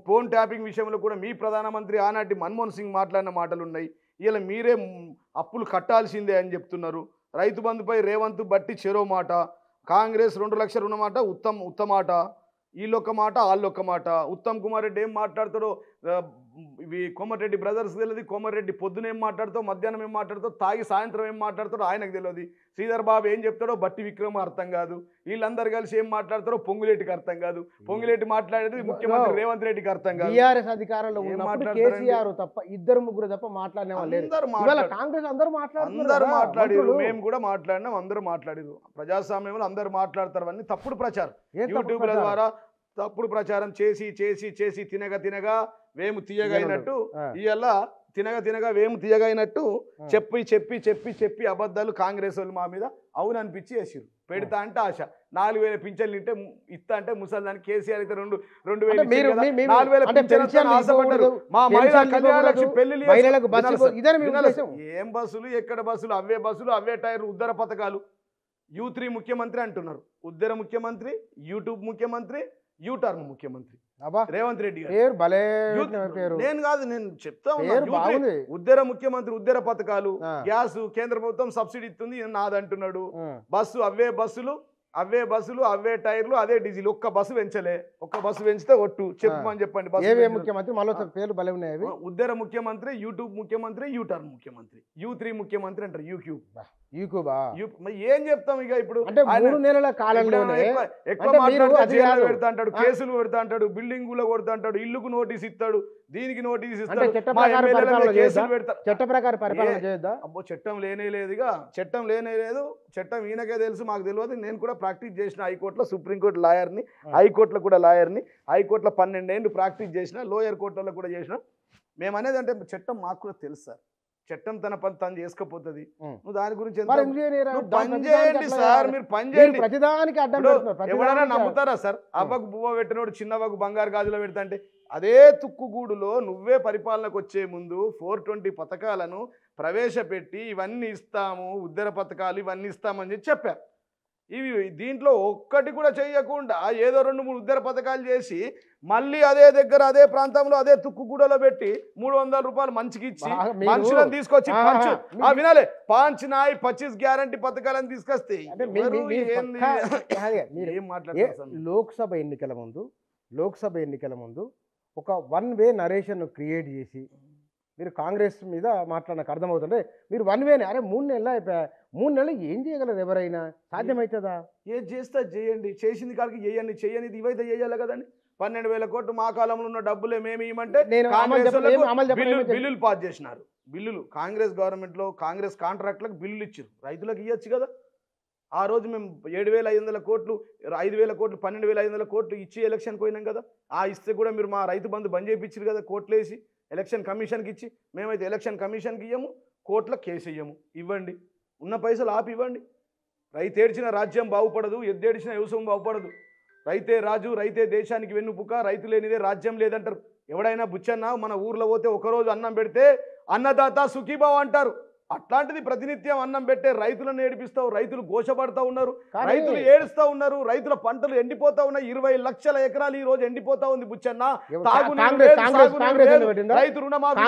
ఫోన్ ట్యాపింగ్ విషయంలో కూడా మీ ప్రధానమంత్రి ఆనాటి మన్మోహన్ సింగ్ మాట్లాడిన మాటలు ఉన్నాయి. ఇలా మీరే అప్పులు కట్టాల్సిందే అని చెప్తున్నారు. రైతు బంధుపై రేవంత్ బట్టి చెరో మాట, కాంగ్రెస్ 2 లక్షలు ఉన్నమాట ఉత్తమాట, వీళ్ళొక్క మాట వాళ్ళొక్క మాట. ఉత్తమ్ కుమార్ రెడ్డి ఏం మాట్లాడతాడో ఇవి కోమటిరెడ్డి బ్రదర్స్ తెలియదు. కోమటిరెడ్డి పొద్దున ఏం మాట్లాడతావు, మధ్యాహ్నం ఏం మాట్లాడతావు, తాగి సాయంత్రం ఏం మాట్లాడతాడో ఆయనకు తెలియదు. శ్రీధర్ బాబు ఏం చెప్తాడో బట్టి విక్రమ్ అర్థం కాదు. వీళ్ళందరూ కలిసి ఏం మాట్లాడతారో పొంగులేటికి అర్థం కాదు. పొంగులేటి మాట్లాడేది ముఖ్యమంత్రి రేవంత్ రెడ్డికి అర్థం కాదు. టీఆర్ఎస్ అధికారంలో ఉన్నప్పుడు కేసీఆర్ తప్ప 2-3 తప్ప మాట్లాడిన వాళ్ళు కాంగ్రెస్ అందరూ మాట్లాడారు. మేము కూడా మాట్లాడినాం, అందరూ మాట్లాడారు. ప్రజాస్వామ్యంలో అందరూ మాట్లాడతారు. అన్ని తప్పుడు ప్రచారం, యూట్యూబ్ల ద్వారా తప్పుడు ప్రచారం చేసి చేసి చేసి తినగా వేము తీయగైనట్టు, ఇవాళ తినగా వేము తీయగైనట్టు చెప్పి చెప్పి చెప్పి చెప్పి అబద్ధాలు కాంగ్రెస్ వాళ్ళు మా మీద అవును అనిపించి వేసారు. పెడతా అంటే ఆశ 4000 పింఛన్లు ఇంటే ఇస్తా అంటే ముసలిదానికి కేసీఆర్ అయితే 2000 పింఛన్ ఆశపడ్డారు. మా మహిళా కళ్యాణ పెళ్లి ఏం బస్సులు, ఎక్కడ బస్సులు, అవే బస్సులు, అవే టైర్లు, ఉద్దర పథకాలు. U3 ముఖ్యమంత్రి అంటున్నారు. ఉద్దర ముఖ్యమంత్రి, యూట్యూబ్ ముఖ్యమంత్రి, యూటర్న్ ముఖ్యమంత్రి రేవంత్ రెడ్డి గారు. నేను కాదు, నేను చెప్తా ఉన్నా. ఉద్దర ముఖ్యమంత్రి, ఉద్దర పథకాలు, గ్యాస్ కేంద్ర ప్రభుత్వం సబ్సిడీ ఇస్తుంది నాదంటున్నాడు. బస్సు అవే బస్సులు, అవే టైర్లు, అదే డీజిల్. ఒక్క బస్సు పెంచలే. ఒక్క బస్సు పెంచితే ఒట్టు చెప్పమని చెప్పండి. ముఖ్యమంత్రి పేర్లు బలే ఉన్నాయి. ఉద్దర ముఖ్యమంత్రి, యూట్యూబ్ ముఖ్యమంత్రి, యూటర్న్ ముఖ్యమంత్రి, U3 ముఖ్యమంత్రి అంటారు. ఏం చెప్తాం ఇక? ఇప్పుడు 3 నెలల కాలంలోనే ఎక్కువ పెడతా అంటాడు, కేసులు పెడతా అంటాడు, బిల్డింగ్ కూడా కొడతా అంటాడు, ఇల్లుకు నోటీస్ ఇస్తాడు, దీనికి నోటీస్ ఇస్తాడు, చట్ట ప్రకారం పరిపాలన చేయొద్దా? అబ్బో చట్టం లేనే లేదుగా, చట్టం లేనే లేదు. చట్టం ఈయనకే తెలుసు, మాకు తెలియదు. నేను కూడా ప్రాక్టీస్ చేసిన హైకోర్టులో, సుప్రీంకోర్టు లాయర్ని, హైకోర్టులో కూడా లాయర్ని. హైకోర్టులో 12 ఏళ్ళు ప్రాక్టీస్ చేసిన, లోయర్ కోర్టులో కూడా చేసిన. మేము అనేది అంటే చట్టం మాకు కూడా తెలుసు సార్. చట్టం తన పని తను చేసుకపోతుంది. నువ్వు దాని గురించి పని చేయండి సార్, మీరు పని చేయండి. ఎవరైనా నమ్ముతారా సార్? అవ్వకు బువ్వ పెట్టినోడు చిన్నవ్వకు బంగారు గాజులో పెడతా అంటే, అదే తుక్కుగూడులో నువ్వే పరిపాలనకు వచ్చే ముందు 420 పథకాలను ప్రవేశపెట్టి ఇవన్నీ ఇస్తాము, ఉద్దర పథకాలు ఇవన్నీ ఇస్తామని చెప్పా. ఇవి దీంట్లో ఒక్కటి కూడా చేయకుండా ఏదో 2-3 ఉద్దర పథకాలు చేసి మళ్ళీ అదే దగ్గర, అదే ప్రాంతంలో, అదే తుక్కుగూడలో పెట్టి 300 రూపాయలు మంచికి ఇచ్చి మనుషులను తీసుకొచ్చి వినాలే 5 నాయ్ 25 గ్యారంటీ పథకాలను తీసుకొస్తే ఏం మాట్లాడతారు? లోక్సభ ఎన్నికల ముందు ఒక 1 వే నరేషన్ క్రియేట్ చేసి మీరు కాంగ్రెస్ మీద మాట్లాడడానికి అర్థమవుతుంటే, మీరు 1 వేనే అరే 3 నెలలు అయిపోయా, 3 నెలలు ఏం చేయగలరు? ఎవరైనా సాధ్యమవుతుందా? ఏది చేస్తే చేయండి, చేసింది కాడికి చేయండి, చేయనిది ఇవైతే చేయాలి కదండి. 12,000 కోట్లు మా కాలంలో ఉన్న డబ్బులు ఏమేమి ఇవ్వమంటే బిల్లులు పాస్ చేసినారు. బిల్లులు కాంగ్రెస్ గవర్నమెంట్లో కాంగ్రెస్ కాంట్రాక్టులకు బిల్లులు ఇచ్చారు. రైతులకు ఇవ్వచ్చు కదా. ఆ రోజు మేము 7,500 కోట్లు, 5,000 కోట్లు, 12,500 కోట్లు ఇచ్చి ఎలక్షన్కి పోయినాం కదా. ఆ ఇస్తే కూడా మీరు మా రైతు బంధు బంద్ చేయించారు కదా, కోర్టులు వేసి ఎలక్షన్ కమిషన్కి ఇచ్చి. మేమైతే ఎలక్షన్ కమిషన్కి ఇవ్వము, కోర్టులకు కేసు ఇవ్వము. ఇవ్వండి, ఉన్న పైసలు ఆపి ఇవ్వండి. రైతు ఏడ్చిన రాజ్యం బాగుపడదు, ఎద్దేడిచిన వ్యవసాయం బాగుపడదు. రైతే రాజు, రైతే దేశానికి వెన్నుపుక, రైతు లేనిదే రాజ్యం లేదంటారు. ఎవడైనా బుచ్చన్న మన ఊర్లో పోతే ఒకరోజు అన్నం పెడితే అన్నదాత సుఖీభావ అంటారు. అట్లాంటిది ప్రతినిత్యం అన్నం పెట్టే రైతులను ఏడిపిస్తావు, రైతులు ఘోషపడతా ఉన్నారు, రైతులు ఏడుస్తూ ఉన్నారు, రైతుల పంటలు ఎండిపోతా ఉన్నాయి. 20 లక్షల ఎకరాలు ఈ రోజు ఎండిపోతా ఉంది బుచ్చన్న. రైతు రుణమాఫీ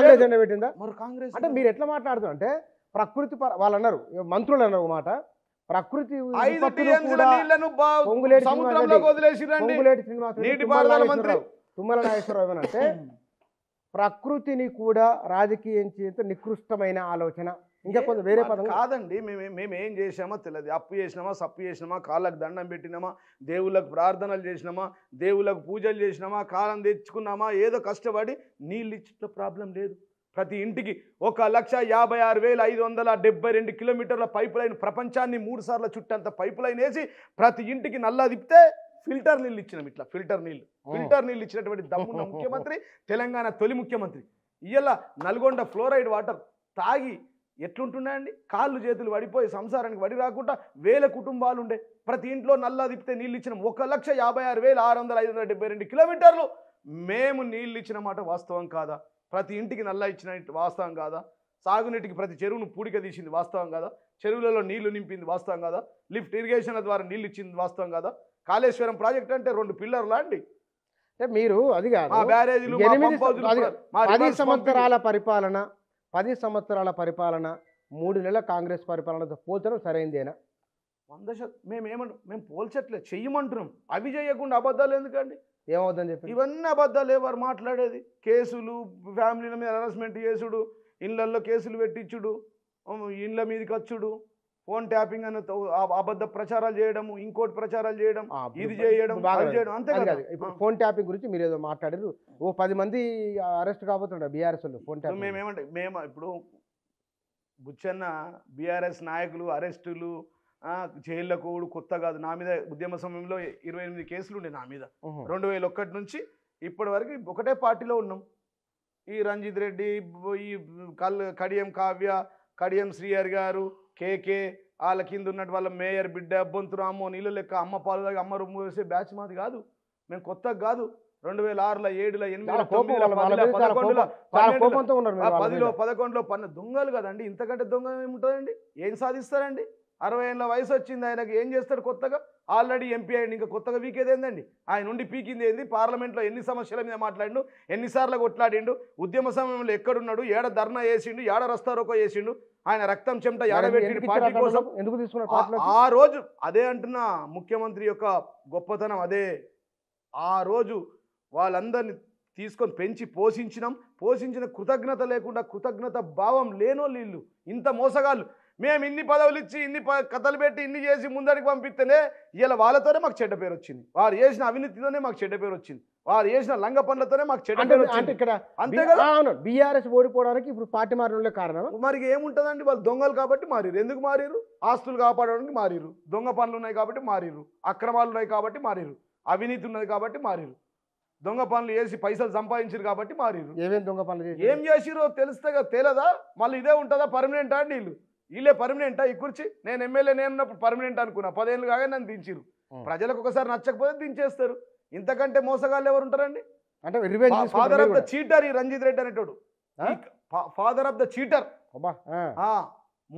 పెట్టిందా? మరి కాంగ్రెస్ అంటే మీరు ఎట్లా మాట్లాడుతున్నారు అంటే ప్రకృతి వాళ్ళు అన్నారు, మంత్రులు అన్నారు ఒక మాట, ప్రకృతి తుమ్మల నాగేశ్వరరావు అంటే ప్రకృతిని కూడా రాజకీయం చేత నికృష్టమైన ఆలోచన. ఇంకా కొంచెం వేరే పదం కాదండి. మేము ఏం చేసామో తెలియదు. అప్పు చేసినామా, సప్పు చేసినామా, కాళ్ళకు దండం పెట్టినామా, దేవుళ్ళకు ప్రార్థనలు చేసినామా, దేవుళ్ళకు పూజలు చేసినామా, కాలం తెచ్చుకున్నామా, ఏదో కష్టపడి నీళ్ళు ఇచ్చిన ప్రాబ్లం లేదు. ప్రతి ఇంటికి 1,56,572 కిలోమీటర్ల పైపు లైన్, ప్రపంచాన్ని 3 సార్లు చుట్టంత పైపు లైన్ వేసి ప్రతి ఇంటికి నల్లా తిప్పితే ఫిల్టర్ నీళ్ళు ఇచ్చినాం. ఇట్లా ఫిల్టర్ నీళ్ళు ఇచ్చినటువంటి దమ్మున్న ముఖ్యమంత్రి, తెలంగాణ తొలి ముఖ్యమంత్రి. ఇవాళ నల్గొండ ఫ్లోరైడ్ వాటర్ తాగి ఎట్లుంటున్నాయండి? కాళ్ళు చేతులు పడిపోయి సంసారానికి వడి రాకుండా 1000 కుటుంబాలు ఉండే. ప్రతి ఇంట్లో నల్లా తిప్పితే నీళ్ళు ఇచ్చినాం. 1,56,672 కిలోమీటర్లు మేము నీళ్ళు ఇచ్చిన మాట వాస్తవం కాదా? ప్రతి ఇంటికి నల్లా ఇచ్చిన వాస్తవం కాదా? సాగునీటికి ప్రతి చెరువును పూడిక తీసింది వాస్తవం కాదా? చెరువులలో నీళ్లు నింపింది వాస్తవం కాదా? లిఫ్ట్ ఇరిగేషన్ల ద్వారా నీళ్ళు ఇచ్చింది వాస్తవం కాదా? కాళేశ్వరం ప్రాజెక్ట్ అంటే 2 పిల్లర్లు అండి. అంటే మీరు అది కాదు, 10 సంవత్సరాల పరిపాలన 3 నెలల కాంగ్రెస్ పరిపాలనతో పోల్చడం సరైందేనా? 100% మేము పోల్చట్లేదు, చెయ్యమంటున్నాం. అవి చేయకుండా అబద్ధాలు ఎందుకండి? ఏమవుతుందని చెప్పి ఇవన్నీ అబద్ధాలు ఎవరు మాట్లాడేది? కేసులు, ఫ్యామిలీల మీద హెరాస్మెంట్ చేసుడు, ఇళ్లల్లో కేసులు పెట్టించుడు, ఇండ్ల మీదకి వచ్చుడు, ఫోన్ ట్యాపింగ్ అని అబద్ధ ప్రచారాలు చేయడము, ఇంకోటి ప్రచారాలు చేయడం, ఇది చేయడం అంతే కదా. ఇప్పుడు ఫోన్ ట్యాపింగ్ గురించి మీరు ఏదో మాట్లాడారు. 10 మంది అరెస్ట్ కాబోతుంటారు బీఆర్ఎస్ వాళ్ళు ఫోన్ ట్యాపింగ్. మేము ఇప్పుడు బుచ్చన్న బీఆర్ఎస్ నాయకులు అరెస్టులు, జైళ్ళకు కొత్త కాదు. నా మీద ఉద్యమ సమయంలో 28 కేసులు ఉండే నా మీద. 2001 నుంచి ఇప్పటి వరకు ఒకటే పార్టీలో ఉన్నాం. ఈ రంజిత్ రెడ్డి, ఈ కడియం కావ్య, కడియం శ్రీహరి గారు, కేకే, వాళ్ళ కింద ఉన్నట్టు వాళ్ళ మేయర్ బిడ్డ బొంతురామో నీళ్ళు లెక్క అమ్మ పాలు దాకా అమ్మ రొమ్ము వేసే బ్యాచ్ మాది కాదు. మేము కొత్తగా కాదు. 2006, 2007, 2008, 11 దొంగలు కదండి. ఇంతకంటే దొంగ ఏముంటుందండి? ఏం సాధిస్తారండి? 60 ఏళ్ళ వయసు వచ్చింది ఆయనకి, ఏం చేస్తాడు కొత్తగా? ఆల్రెడీ ఎంపీ అయ్యింది, ఇంకా కొత్తగా వీకేది ఏందండి? ఆయన నుండి పీకింది ఏంది? పార్లమెంట్లో ఎన్ని సమస్యల మీద మాట్లాడిండు, ఎన్నిసార్లు కొట్లాడిండు, ఉద్యమ సమయంలో ఎక్కడున్నాడు, ఏడ ధర్నా చేసిండు, ఏడ రస్తారోకో చేసిండు, ఆయన రక్తం చెమట ఏడబెట్టిండు పార్టీ కోసం. ఎందుకు తీసుకున్నారు ఆ రోజు? అదే అంటున్నా, ముఖ్యమంత్రి యొక్క గొప్పతనం అదే. ఆ రోజు వాళ్ళందరినీ తీసుకొని పెంచి పోషించిన కృతజ్ఞత లేకుండా, కృతజ్ఞత భావం లేనోళ్ళు వీళ్ళు. ఇంత మోసగాళ్ళు. మేము ఇన్ని పదవులు ఇచ్చి, ఇన్ని కథలు పెట్టి, ఇన్ని చేసి ముందడికి పంపిస్తేనే ఇలా వాళ్ళతోనే మాకు చెడ్డ పేరు వచ్చింది. వారు చేసిన అవినీతితోనే మాకు చెడ్డ పేరు వచ్చింది. వారు చేసిన లంగ పనులతోనే మాకు చెడ్డ పేరు వచ్చింది. అంతే కదా. బీఆర్ఎస్ ఓడిపోవడానికి ఇప్పుడు పార్టీ మారడంలో కారణం మరి ఏముంటుందండి? వాళ్ళు దొంగలు కాబట్టి మారిరు. ఎందుకు మారిరు? ఆస్తులు కాపాడడానికి మారిరు. దొంగ పనులు ఉన్నాయి కాబట్టి మారిరు. అక్రమాలు ఉన్నాయి కాబట్టి మారిరు. అవినీతి ఉన్నది కాబట్టి మారిరు. దొంగ పనులు చేసి పైసలు సంపాదించారు కాబట్టి మారిరు. ఏమేమి దొంగ పనులు ఏం చేసిరో తెలిస్తే తేలదా? మళ్ళీ ఇదే ఉంటుందా? పర్మనెంటా అండి? వీళ్ళే పర్మనెంటా? ఈ కుర్చీ నేను ఎమ్మెల్యే నేనున్నప్పుడు పర్మనెంట్ అనుకున్నా. 10 ఏళ్ళు కాగా నన్ను దించిరు. ప్రజలకు ఒకసారి నచ్చకపోతే దించేస్తారు. ఇంతకంటే మోసగాళ్ళు ఎవరు ఉంటారండి? అంటే ఫాదర్ ఆఫ్ ద చీటర్ ఈ రంజిత్ రెడ్డి అనేటోడు. ఫాదర్ ఆఫ్ ద చీటర్,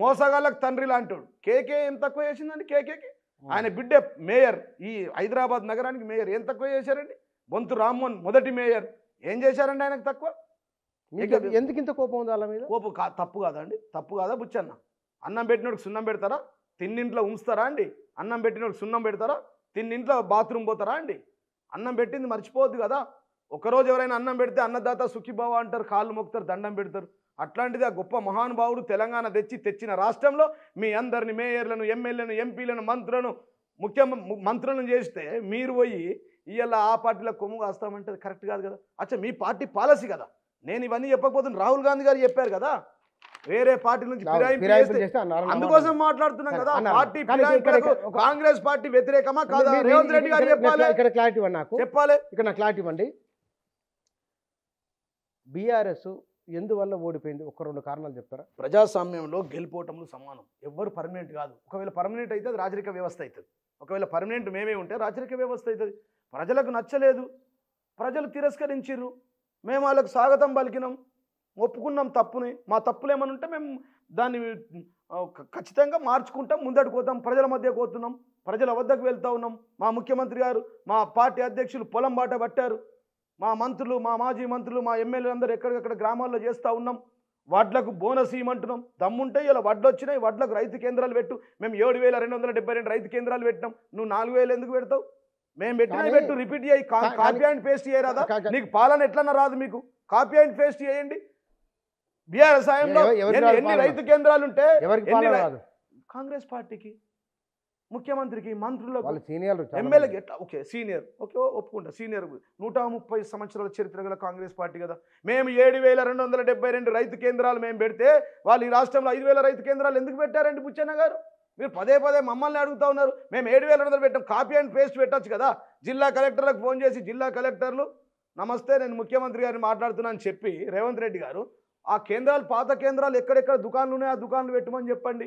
మోసగాళ్ళకు తండ్రి లాంటోడు. కేకే ఏం తక్కువ చేసిందండి? కేకేకి ఆయన బిడ్డే మేయర్, ఈ హైదరాబాద్ నగరానికి మేయర్. ఏం తక్కువ చేశారండి? బొంతు రామ్మోహన్ మొదటి మేయర్. ఏం చేశారండి ఆయనకు తక్కువ? ఎందుకు ఇంత కోపం ఉంది వాళ్ళ మీద? కోపం తప్పు కాదండి? తప్పు కాదా బుచ్చన్న? అన్నం పెట్టినోడికి సున్నం పెడతారా? తిన్నింట్లో ఉంచుతారా అండి? అన్నం పెట్టినోడికి సున్నం పెడతారా? తిన్నింట్లో బాత్రూమ్ పోతారా అండి? అన్నం పెట్టింది మర్చిపోవద్దు కదా. ఒకరోజు ఎవరైనా అన్నం పెడితే అన్నదాత సుఖీభావ అంటారు, కాళ్ళు మొక్కుతారు, దండం పెడతారు. అట్లాంటిది ఆ గొప్ప మహానుభావుడు తెలంగాణ తెచ్చిన రాష్ట్రంలో మీ అందరిని మేయర్లను, ఎమ్మెల్యేలను, ఎంపీలను, మంత్రులను చేస్తే మీరు పోయి ఇవాళ ఆ పార్టీలో కొమ్ము కాస్తామంటే కరెక్ట్ కాదు కదా. అచ్చా, మీ పార్టీ పాలసీ కదా. నేను ఇవన్నీ చెప్పకపోతే రాహుల్ గాంధీ గారు చెప్పారు కదా, వేరే పార్టీ నుంచి అందుకోసం మాట్లాడుతున్నాం కదా. పార్టీ కాంగ్రెస్ పార్టీ వ్యతిరేకమా కాదా? రేవంత్ రెడ్డి గారు చెప్పాలి. ఇక్కడ క్లారిటీ ఇవ్వండి నాకు. చెప్పాలి. ఇక్కడ నాకు క్లారిటీ ఇవ్వండి. బీఆర్ఎస్ ఎందువల్ల ఓడిపోయింది? 1-2 కారణాలు చెప్తారా? ప్రజాస్వామ్యంలో గెలుపోవటంలో సమానం. ఎవ్వరు పర్మనెంట్ కాదు. ఒకవేళ పర్మనెంట్ అయితే అది రాజరిక వ్యవస్థ అవుతుంది. ఒకవేళ పర్మనెంట్ మేమే ఉంటే రాజరిక వ్యవస్థ అవుతుంది. ప్రజలకు నచ్చలేదు, ప్రజలు తిరస్కరించిర్రు, మేము వాళ్ళకు స్వాగతం పలికినాం. ఒప్పుకున్నాం తప్పుని. మా తప్పులు ఏమైనా ఉంటే మేము దాన్ని ఖచ్చితంగా మార్చుకుంటాం, ముందడుకు పోతాం, ప్రజల మధ్య పోతున్నాం, ప్రజల వద్దకు వెళ్తూ ఉన్నాం. మా ముఖ్యమంత్రి గారు, మా పార్టీ అధ్యక్షులు పొలం బాట పట్టారు. మా మంత్రులు, మా మాజీ మంత్రులు, మా ఎమ్మెల్యేలు అందరూ ఎక్కడికక్కడ గ్రామాల్లో చేస్తూ ఉన్నాం. వడ్లకు బోనస్ ఇవ్వమంటున్నాం. దమ్ముంటే ఇలా వడ్లు వచ్చినాయి, వడ్లకు రైతు కేంద్రాలు పెట్టు. మేము 7,272 రైతు కేంద్రాలు పెట్టినాం. నువ్వు 4,000 ఎందుకు పెడతావు? మేము పెట్టినా పెట్టు, రిపీట్ చేయి, కాపీ అండ్ పేస్ట్ చేయరాదా? నీకు పాలన ఎట్లన్నా రాదు, మీకు కాపీ అండ్ పేస్ట్ చేయండి. బీఆర్ఎస్ సాయంలో ఎన్ని రైతు కేంద్రాలు ఉంటే కాంగ్రెస్ పార్టీకి, ముఖ్యమంత్రికి, మంత్రులకు, ఎమ్మెల్యేకి ఎట్లా? ఓకే సీనియర్, ఓకే ఒప్పుకుంటా, సీనియర్ 130 సంవత్సరాల చరిత్ర గల కాంగ్రెస్ పార్టీ కదా. మేము 7,272 రైతు కేంద్రాలు మేము పెడితే వాళ్ళు ఈ రాష్ట్రంలో 5,000 రైతు కేంద్రాలు ఎందుకు పెట్టారండి బుచ్చన్న గారు? మీరు పదే పదే మమ్మల్ని అడుగుతూ ఉన్నారు. మేము 7,200 పెట్టాం, కాపీ అండ్ పేస్ట్ పెట్టచ్చు కదా. జిల్లా కలెక్టర్లకు ఫోన్ చేసి, జిల్లా కలెక్టర్లు నమస్తే నేను ముఖ్యమంత్రి గారిని మాట్లాడుతున్నాను చెప్పి రేవంత్ రెడ్డి గారు ఆ కేంద్రాలు, పాత కేంద్రాలు ఎక్కడెక్కడ దుకాణాలు ఉన్నాయో ఆ దుకాణాలు పెట్టమని చెప్పండి.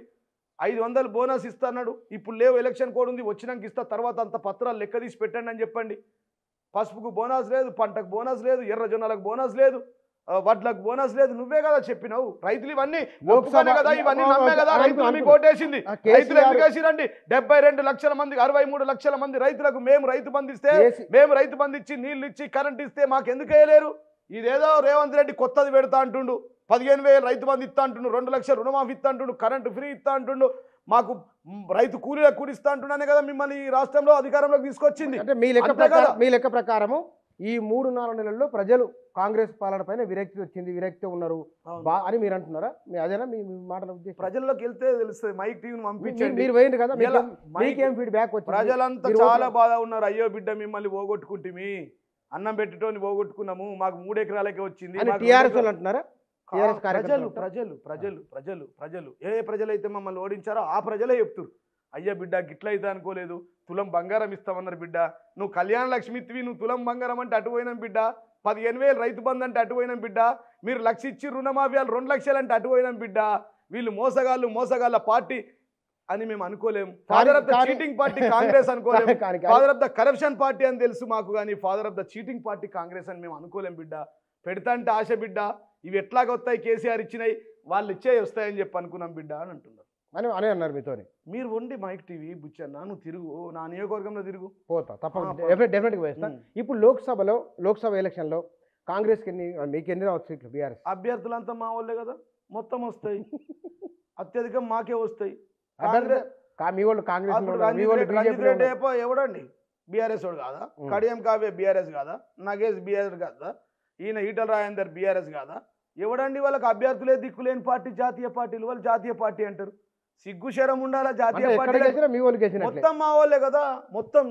500 బోనస్ ఇస్తాడు, ఇప్పుడు లేవు, ఎలక్షన్ కోడ్ ఉంది, వచ్చినాక ఇస్తా, తర్వాత అంత పత్రాలు లెక్క తీసి పెట్టండి అని చెప్పండి. పసుపుకు బోనస్ లేదు, పంటకు బోనస్ లేదు, ఎర్ర జొన్నలకు బోనస్ లేదు, వడ్లకు బోనస్ లేదు. నువ్వే కదా చెప్పినావు. రైతులు ఇవన్నీ కదా, ఇవన్నీ నమ్మే కదా రైతులు మీకు ఓటేసింది. రైతులు ఎందుకు వేసిరండి? 72 లక్షల మంది, 63 లక్షల మంది రైతులకు మేము రైతు బంధిస్తే, మేము రైతు బంధించి నీళ్లు ఇచ్చి కరెంట్ ఇస్తే మాకు ఎందుకు వేయలేరు? ఇదేదో రేవంత్ రెడ్డి కొత్తది పెడతా అంటుండు, 15,000 రైతు బంధు ఇస్తా అంటుండు, 2 లక్షల రుణమాఫీ ఇస్తా అంటుండు, కరెంటు ఫ్రీ ఇస్తా అంటుండు, మాకు రైతు కూలీలకు కూడిస్తా అంటున్నానే కదా మిమ్మల్ని ఈ రాష్ట్రంలో అధికారంలోకి తీసుకొచ్చింది. అంటే మీ లెక్క ప్రకారము ఈ 3-4 నెలల్లో ప్రజలు కాంగ్రెస్ పాలన పైన విరక్తి వచ్చింది, విరక్తి ఉన్నారు అని మీరు అంటున్నారా? అదేనా మీ మాటల ఉద్దేశం? ప్రజల్లోకి వెళ్తే తెలుస్తుంది. మైక్ టీవీని పంపించండి, మీరు పోయింది కదా, మీకేం ఫీడ్బ్యాక్ వచ్చింది? ప్రజలంతా చాలా బాధ ఉన్నారు. అయ్యో బిడ్డ మిమ్మల్ని పోగొట్టుకుంటుమి, అన్నం పెట్టేటోని పోగొట్టుకున్నాము, మాకు 3 ఎకరాలకే వచ్చింది. అంటున్నారా? ప్రజలు ప్రజలు ప్రజలు ప్రజలు ప్రజలు ఏ ప్రజలైతే మమ్మల్ని ఓడించారో ఆ ప్రజలే చెప్తారు. అయ్యా బిడ్డ గిట్లయితే అనుకోలేదు, తులం బంగారం ఇస్తామన్నారు బిడ్డ, నువ్వు కళ్యాణ లక్ష్మి ఇత్తివి, నువ్వు తులం బంగారం అంటే అటు పోయినాం బిడ్డ, 15,000 రైతు బంధు అంటే అటు పోయినాం బిడ్డ, మీరు 1,00,000 ఇచ్చి రుణమాఫియాలు 2 లక్షలు అంటే అటు పోయినాం బిడ్డ, వీళ్ళు మోసగాళ్ళ పార్టీ అని మేము అనుకోలేము. Father of the cheating party Congress అనుకోలేము, father of the corruption party అని తెలుసు మాకు, కానీ father of the cheating party Congress అని మేము అనుకోలేం బిడ్డ. పెడతా అంటే ఆశ బిడ్డ, ఇవి ఎట్లాగ వస్తాయి, కేసీఆర్ ఇచ్చినాయి, వాళ్ళు ఇచ్చే వస్తాయని చెప్పి అనుకున్నాం బిడ్డ అని అంటున్నారు అని అన్నారు మీతో. మీరు వండి మైక్ టీవీ బుచ్చన్న, నువ్వు తిరుగు, నా నియోజకవర్గంలో తిరుగు, పోతా తప్పకుండా, డెఫినెట్గా వేస్తాను. ఇప్పుడు లోక్సభ ఎలక్షన్లో కాంగ్రెస్కి మీకు ఎన్ని రావచ్చు సీట్లు? బీఆర్ఎస్ అభ్యర్థులంతా మా వాళ్ళే కదా, మొత్తం వస్తాయి, అత్యధికం మాకే వస్తాయి. మీ వాళ్ళు కాంగ్రెస్ ఎవడండి బీఆర్ఎస్ వాడు కాదా? కడియం కావ్య బీఆర్ఎస్ కాదా? నగేష్ బీఆర్ఎస్ కాదా? ఈయన ఈటల రాజేందర్ బీఆర్ఎస్ కాదా? ఎవడండి? వాళ్ళకి అభ్యర్థులే దిక్కులేని పార్టీ జాతీయ పార్టీలు, వాళ్ళు జాతీయ పార్టీ అంటారు. సిగ్గు శరం ఉండాలా? జాతీయ పార్టీ మొత్తం మా వాళ్ళే కదా, మొత్తం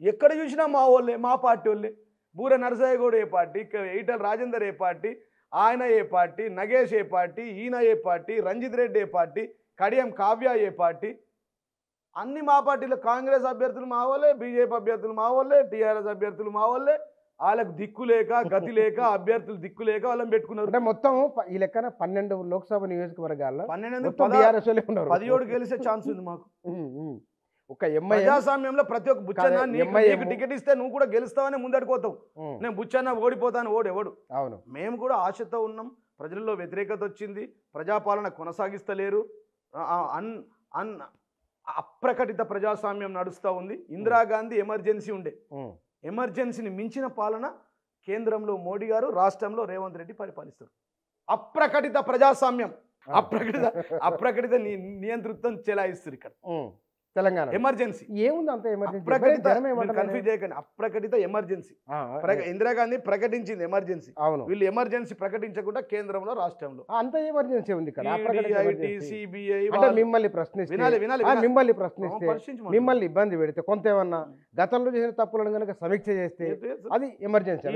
ఎక్కడ చూసినా మా వాళ్ళే, మా పార్టీ వాళ్ళే. బూర నరసయ్య గౌడ్ ఏ పార్టీ, ఈటల రాజేందర్ ఏ పార్టీ, ఆయన ఏ పార్టీ, నగేష్ ఏ పార్టీ, ఈయన ఏ పార్టీ, రంజిత్ రెడ్డి ఏ పార్టీ, కడియం కావ్య ఏ పార్టీ, అన్ని మా పార్టీలు. కాంగ్రెస్ అభ్యర్థులు మా వాళ్ళే, బీజేపీ అభ్యర్థులు మా వాళ్ళే, టీఆర్ఎస్ అభ్యర్థులు మా వాళ్ళే. వాళ్ళకు దిక్కు లేక, గతి లేక, అభ్యర్థులు దిక్కు లేక వాళ్ళని పెట్టుకున్నారు. అంటే మొత్తం ఈ లెక్కన 12 లోక్సభ నియోజకవర్గాల్లో 17 గెలిచే ఛాన్స్ ఉంది మాకు. ఒక ఎంఐ ప్రజాస్వామ్యంలో ప్రతి ఒక్క బుచ్చన్న నీకు టికెట్ ఇస్తే నువ్వు కూడా గెలుస్తావని ముందడిపోతావు. నేను బుచ్చన్న ఓడిపోతాను, ఓడెవడు. అవును, మేము కూడా ఆశతో ఉన్నాం. ప్రజల్లో వ్యతిరేకత వచ్చింది, ప్రజాపాలన కొనసాగిస్తలేరు, అప్రకటిత ప్రజాస్వామ్యం నడుస్తూ ఉంది. ఇందిరాగాంధీ ఎమర్జెన్సీ ఉండే, ఎమర్జెన్సీని మించిన పాలన కేంద్రంలో మోడీ గారు, రాష్ట్రంలో రేవంత్ రెడ్డి పరిపాలిస్తారు. అప్రకటిత ప్రజాస్వామ్యం, అప్రకటిత నియంతృత్వం చెలాయిస్తారు ఇక్కడ తెలంగాణ. ఎమర్జెన్సీ ఏముంది అంత ఎమర్జెన్సీ? కన్ఫ్యూజ్ చేయకండి. అప్రకటిత ఎమర్జెన్సీ ఇందిరాగాంధీ ప్రకటించింది ఎమర్జెన్సీ. అవును, వీళ్ళు ఎమర్జెన్సీ ప్రకటించకుండా కేంద్రంలో, రాష్ట్రంలో అంత ఎమర్జెన్సీ ఉంది కదా. సిబిఐ మిమ్మల్ని ప్రశ్నిస్తే, మిమ్మల్ని ఇబ్బంది పెడితే, కొంత ఏమన్నా గతంలో చేసిన తప్పులను కనుక సమీక్ష చేస్తే అది ఎమర్జెన్సీ.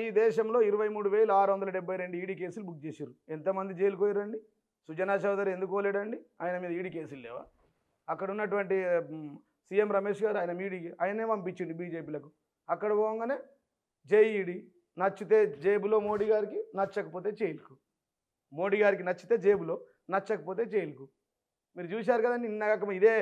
ఈ దేశంలో 23,672 ఈడీ కేసులు బుక్ చేశారు. ఎంతమంది జైలుకు పోయారండి? సుజనా చౌదరి ఎందుకు పోలేడండి? ఆయన మీద ఈడీ కేసులు లేవా? అక్కడ ఉన్నటువంటి సీఎం రమేష్ గారు ఆయనే పంపించిండు బీజేపీలకు. అక్కడ పోగానే జేఈడి, నచ్చితే జేబులో మోడీ గారికి, నచ్చకపోతే జైలుకు. మోడీ గారికి నచ్చితే జేబులో, నచ్చకపోతే జైలుకు. మీరు చూశారు కదండి. నిన్న ఇదే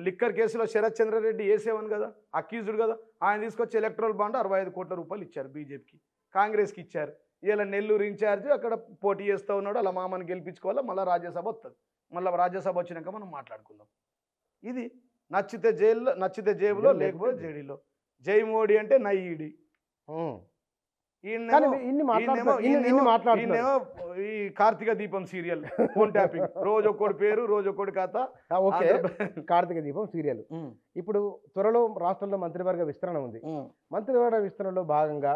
లిక్కర్ కేసులో శరత్ చంద్రారెడ్డి A7 కదా, అక్యూజ్డ్ కదా, ఆయన తీసుకొచ్చి ఎలక్ట్రల్ బాండ్ 65 కోట్ల రూపాయలు ఇచ్చారు బీజేపీకి, కాంగ్రెస్కి ఇచ్చారు. ఇలా నెల్లూరు ఇన్ఛార్జ్ అక్కడ పోటీ చేస్తూ ఉన్నాడు, అలా మామని గెలిపించుకోవాలా, మళ్ళీ రాజ్యసభ వస్తుంది. మళ్ళీ రాజ్యసభ వచ్చినాక మనం మాట్లాడుకుందాం. ఇది నచ్చితే జైల్లో, నచ్చితే జేబులో, లేకపోతే జేడీలో. జై మోడీ అంటే నై ఈడీ. ఈ కార్తీక దీపం సీరియల్ ఫోన్ ట్యాపింగ్, రోజు ఒక్కడి పేరు, రోజు ఒక్కడి కథ. ఓకే, కార్తీక దీపం సీరియల్. ఇప్పుడు త్వరలో రాష్ట్రంలో మంత్రివర్గ విస్తరణ ఉంది. మంత్రివర్గ విస్తరణలో భాగంగా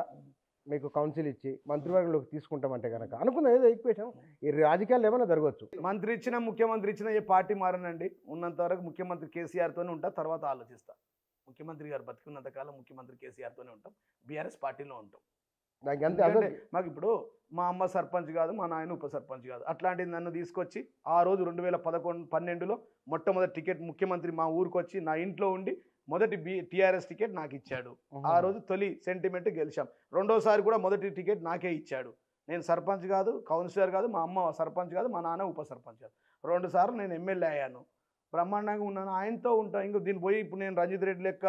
మీకు కౌన్సిల్ ఇచ్చి మంత్రివర్గంలోకి తీసుకుంటామంటే కనుక అనుకున్న ఏదో ఈక్వేషన్ ఈ రాజకీయాలు ఏమైనా జరగవచ్చు. మంత్రి ఇచ్చిన, ముఖ్యమంత్రి ఇచ్చిన ఏ పార్టీ మారనండి. ఉన్నంత వరకు ముఖ్యమంత్రి కేసీఆర్తోనే ఉంటా, తర్వాత ఆలోచిస్తా. ముఖ్యమంత్రి గారు బతికున్నంత కాలం ముఖ్యమంత్రి కేసీఆర్తోనే ఉంటాం, బీఆర్ఎస్ పార్టీలో ఉంటాం. మాకు ఇప్పుడు మా అమ్మ సర్పంచ్ కాదు, మా నాయన ఉప సర్పంచ్ కాదు. అట్లాంటిది నన్ను తీసుకొచ్చి ఆ రోజు 2012 మొట్టమొదటి టికెట్ ముఖ్యమంత్రి మా ఊరికి వచ్చి నా ఇంట్లో ఉండి మొదటి టీఆర్ఎస్ టికెట్ నాకు ఇచ్చాడు. ఆ రోజు తొలి సెంటిమెంట్ గెలిచాం. రెండోసారి కూడా మొదటి టికెట్ నాకే ఇచ్చాడు. నేను సర్పంచ్ కాదు, కౌన్సిలర్ కాదు, మా అమ్మ సర్పంచ్ కాదు, మా నాన్న ఉప సర్పంచ్ కాదు. 2 సార్లు నేను ఎమ్మెల్యే అయ్యాను. బ్రహ్మాండంగా ఉన్నాను, ఆయనతో ఉంటా. ఇంకో దీన్ని పోయి ఇప్పుడు నేను రంజిత్ రెడ్డి లెక్క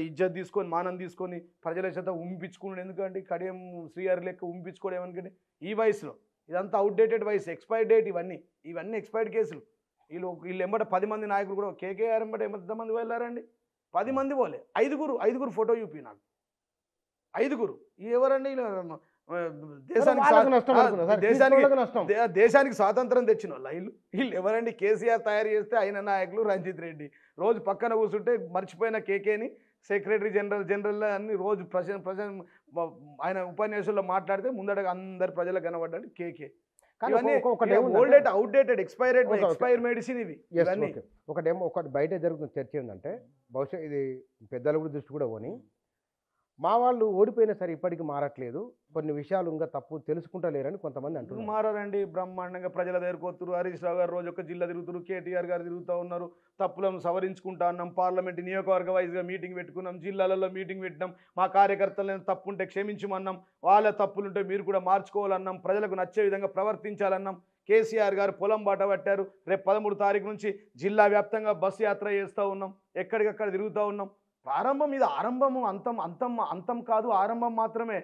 ఇజ్జత్ తీసుకొని, మానం తీసుకొని ప్రజల చేత ఉంపించుకున్నాడు. ఎందుకంటే కడియం శ్రీహరి లెక్క ఉంపించుకోవడం ఏమనుకంటే ఈ వయసులో ఇదంతా అవుట్డేటెడ్ వయసు, ఎక్స్పైర్డ్ డేట్. ఇవన్నీ ఎక్స్పైర్డ్ కేసులు. వీళ్ళు ఎంబట 10 మంది నాయకులు కూడా కేకేఆర్ ఎంబట ఎంతమంది వెళ్ళారండి? 10 మంది పోలే, 5 ఫోటో చూపి నాకు. 5 ఎవరండి? దేశానికి స్వాతంత్రం తెచ్చిన వాళ్ళు వీళ్ళు ఎవరండి? కేసీఆర్ తయారు చేస్తే ఆయన నాయకులు రంజిత్ రెడ్డి. రోజు పక్కన కూర్చుంటే మర్చిపోయిన కేకేని సెక్రటరీ జనరల్ అన్ని రోజు ఆయన ఉపన్యాసంలో మాట్లాడితే ముందడగా అందరు ప్రజలకు కనబడ్డాడు కేకే. అవుట్డేటెడ్ ఎక్స్పైర్ మెడిసిన్ ఇవి. ఒకటి బయట జరుగుతున్న చర్చ ఏంటంటే, బహుశా ఇది పెద్దల కూడా దృష్టి కూడా పోని, మా వాళ్ళు ఓడిపోయినా సరే ఇప్పటికీ మారట్లేదు, కొన్ని విషయాలు ఇంకా తప్పు తెలుసుకుంటలేరని కొంతమంది అంటున్నారు. మారారండి, బ్రహ్మాండంగా ప్రజల దగ్గరకు వస్తారు. హరీష్ రావు గారు రోజు ఒక జిల్లా తిరుగుతారు, కేటీఆర్ గారు తిరుగుతూ ఉన్నారు. తప్పులను సవరించుకుంటా అన్నాం, పార్లమెంట్ నియోజకవర్గ వైజ్గా మీటింగ్ పెట్టుకున్నాం, జిల్లాలలో మీటింగ్ పెట్టినాం. మా కార్యకర్తలను తప్పుంటే క్షమించమన్నాం, వాళ్ళ తప్పులుంటే మీరు కూడా మార్చుకోవాలన్నాం, ప్రజలకు నచ్చే విధంగా ప్రవర్తించాలన్నాం. కేసీఆర్ గారు పొలం బాట పట్టారు. రేపు 13 తారీఖు నుంచి జిల్లా వ్యాప్తంగా బస్సు యాత్ర చేస్తూ ఉన్నాం, ఎక్కడికక్కడ తిరుగుతూ ఉన్నాం. ప్రారంభం ఇది, ఆరంభము అంతం కాదు, ఆరంభం మాత్రమే.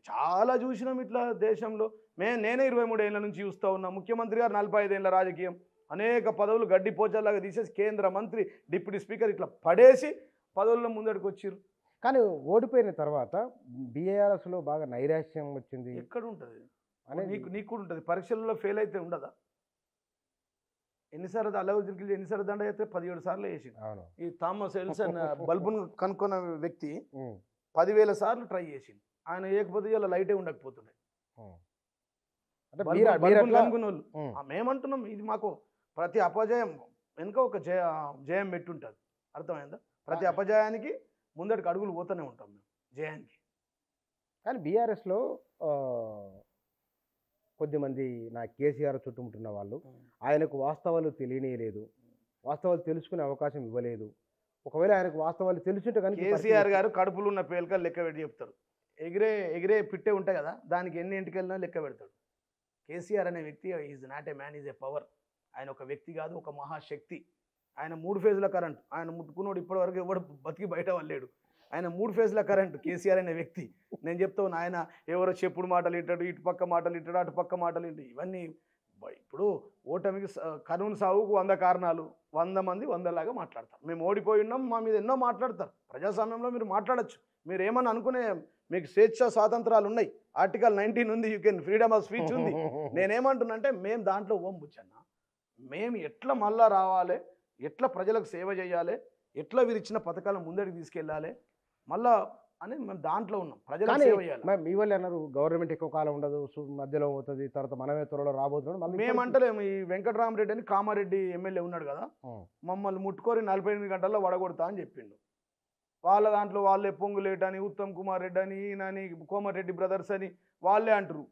చాలా చూసినాం ఇట్లా దేశంలో. నేనే 23 ఏళ్ళ నుంచి చూస్తూ ఉన్నా. ముఖ్యమంత్రి గారు 45 ఏళ్ళ రాజకీయం, అనేక పదవులు గడ్డి పోచల్లాగా తీసేసి కేంద్ర మంత్రి, డిప్యూటీ స్పీకర్ ఇట్లా పడేసి పదవుల్లో ముందడికి వచ్చారు. కానీ ఓడిపోయిన తర్వాత బీఆర్ఎస్లో బాగా నైరాశ్యం వచ్చింది. ఎక్కడ ఉంటుంది నీకు కూడా ఉంటుంది. పరీక్షల్లో ఫెయిల్ అయితే ఉండదా? ఎన్నిసార్లు అల్లవుద్దీన్ ఎన్నిసార్లు దండ అయితే 17 సార్లు వేసి. ఈ థామస్ ఎడిసన్ బల్బును కనుక్కున్న వ్యక్తి 10,000 సార్లు ట్రై చేసింది. ఆయన వేయకపోతే ఇలా లైటే ఉండకపోతుండే. కనుక్కున్నోళ్ళు మేమంటున్నాం, ఇది మాకు ప్రతి అపజయం వెనుక ఒక జయం పెట్టుంటుంది. అర్థమైందా? ప్రతి అపజయానికి ముందటికి అడుగులు పోతూనే ఉంటాం మేము జయానికి. కానీ బీఆర్ఎస్లో కొద్దిమంది నా కేసీఆర్ చుట్టుముట్టున్న వాళ్ళు ఆయనకు వాస్తవాలు తెలియలేదు, వాస్తవాలు తెలుసుకునే అవకాశం ఇవ్వలేదు. ఒకవేళ ఆయనకు వాస్తవాలు తెలుసుంటే కానీ కేసీఆర్ గారు కడుపులు ఉన్న పేలికలు లెక్క పెట్టి చెప్తారు. ఎగిరే పిట్టే ఉంటాయి కదా, దానికి ఎన్ని ఇంటికి వెళ్ళినా లెక్క పెడతాడు. కేసీఆర్ అనే వ్యక్తి is not a man, is a power. ఆయన ఒక వ్యక్తి కాదు, ఒక మహాశక్తి. ఆయన 3 ఫేజ్ల కరెంట్. ఆయన ముట్టుకున్నాడు ఇప్పటివరకు ఎవడు బతికి బయట వాళ్ళేడు. ఆయన 3 ఫేజ్ల కరెంట్ కేసీఆర్ అనే వ్యక్తి. నేను చెప్తాను, ఆయన ఎవరో చెప్పుడు మాటలు వింటాడు, ఇటు పక్క మాటలు వింటాడు, అటు పక్క మాటలు వింటాడు. ఇవన్నీ ఇప్పుడు ఓటమికి కనూన్ సాగుకు 100 కారణాలు, 100 మంది 100లాగా మాట్లాడతారు. మేము ఓడిపోయి ఉన్నాం, మా మీద ఎన్నో మాట్లాడతారు. ప్రజాస్వామ్యంలో మీరు మాట్లాడచ్చు, మీరు ఏమన్నా అనుకునే మీకు స్వేచ్ఛ స్వాతంత్రాలు ఉన్నాయి. ఆర్టికల్ 19 ఉంది, you can freedom of speech ఉంది. నేనేమంటున్నా అంటే మేము దాంట్లో ఓంబుచ్చన్న, మేము ఎట్లా మళ్ళా రావాలి, ఎట్లా ప్రజలకు సేవ చేయాలి, ఎట్లా వీరు ఇచ్చిన పథకాలను ముందడికి తీసుకెళ్ళాలి మళ్ళా అని మేము దాంట్లో ఉన్నాం. ప్రజలకు సేవ చేయాలి. మీ వాళ్ళు అన్నారు గవర్నమెంట్ ఎక్కువ కాలం ఉండదు, మధ్యలో అవుతుంది, తర్వాత మనమే త్వరలో రాబోతున్నాం. మేమంటలేము. ఈ వెంకటరామరెడ్డి అని కామారెడ్డి ఎమ్మెల్యే ఉన్నాడు కదా, మమ్మల్ని ముట్టుకొని 48 గంటల్లో వడగొడతా అని చెప్పిండు. వాళ్ళ దాంట్లో వాళ్ళే పొంగులేటి అని, ఉత్తమ్ కుమార్ రెడ్డి అని, ఈయనని, కోమారెడ్డి బ్రదర్స్ అని వాళ్ళే అంటారు.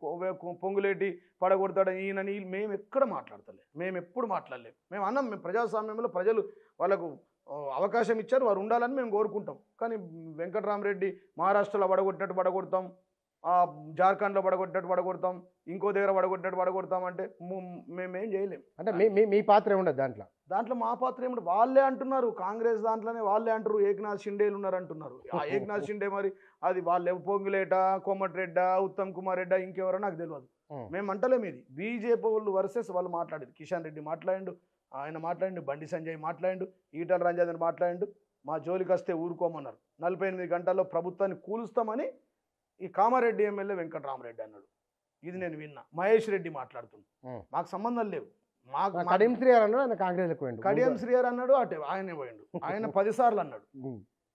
పొంగులేటి పడగొడతాడని ఈయనని. మేము ఎక్కడ మాట్లాడతలే, మేము ఎప్పుడు మాట్లాడలేము. మేము అన్నాం, మేము ప్రజాస్వామ్యంలో ప్రజలు వాళ్ళకు అవకాశం ఇచ్చారు, వారు ఉండాలని మేము కోరుకుంటాం. కానీ వెంకటరామరెడ్డి మహారాష్ట్రలో పడగొట్టినట్టు పడగొడతాం, జార్ఖండ్లో పడగొట్టినట్టు పడగొడతాం, ఇంకో దగ్గర పడగొట్టినట్టు పడగొడతాం అంటే మేమేం చేయలేం. అంటే మీ పాత్ర ఏముండదు దాంట్లో. దాంట్లో మా పాత్ర ఏమిటి? వాళ్ళే అంటున్నారు, కాంగ్రెస్ దాంట్లోనే వాళ్ళే అంటారు ఏక్నాథ్ షిండేలు ఉన్నారు అంటున్నారు. ఆ ఏక్నాథ్ షిండే మరి అది వాళ్ళు పొంగులేట, కోమటిరెడ్డ, ఉత్తమ్ కుమార్ రెడ్డి, ఇంకెవరో నాకు తెలియదు. మేము అంటలేము. ఇది బీజేపీ వాళ్ళు వర్సెస్ వాళ్ళు మాట్లాడేది. కిషన్ రెడ్డి మాట్లాడిండు, ఆయన మాట్లాడిండు, బండి సంజయ్ మాట్లాడిండు, ఈటల రాజేందర్ మాట్లాడిండు. మా జోలికి వస్తే ఊరుకోమన్నారు. 48 గంటల్లో ప్రభుత్వాన్ని కూలుస్తామని ఈ కామారెడ్డి ఎమ్మెల్యే వెంకటరామరెడ్డి అన్నాడు. ఇది నేను విన్నా. మహేష్ రెడ్డి మాట్లాడుతున్నాడు, మాకు సంబంధం లేవు. కడియం శ్రీహరి అన్నాడు, ఆయన కాంగ్రెస్ కడియం శ్రీహరి అన్నాడు, అటే ఆయనే పోయిండు. ఆయన 10 సార్లు అన్నాడు.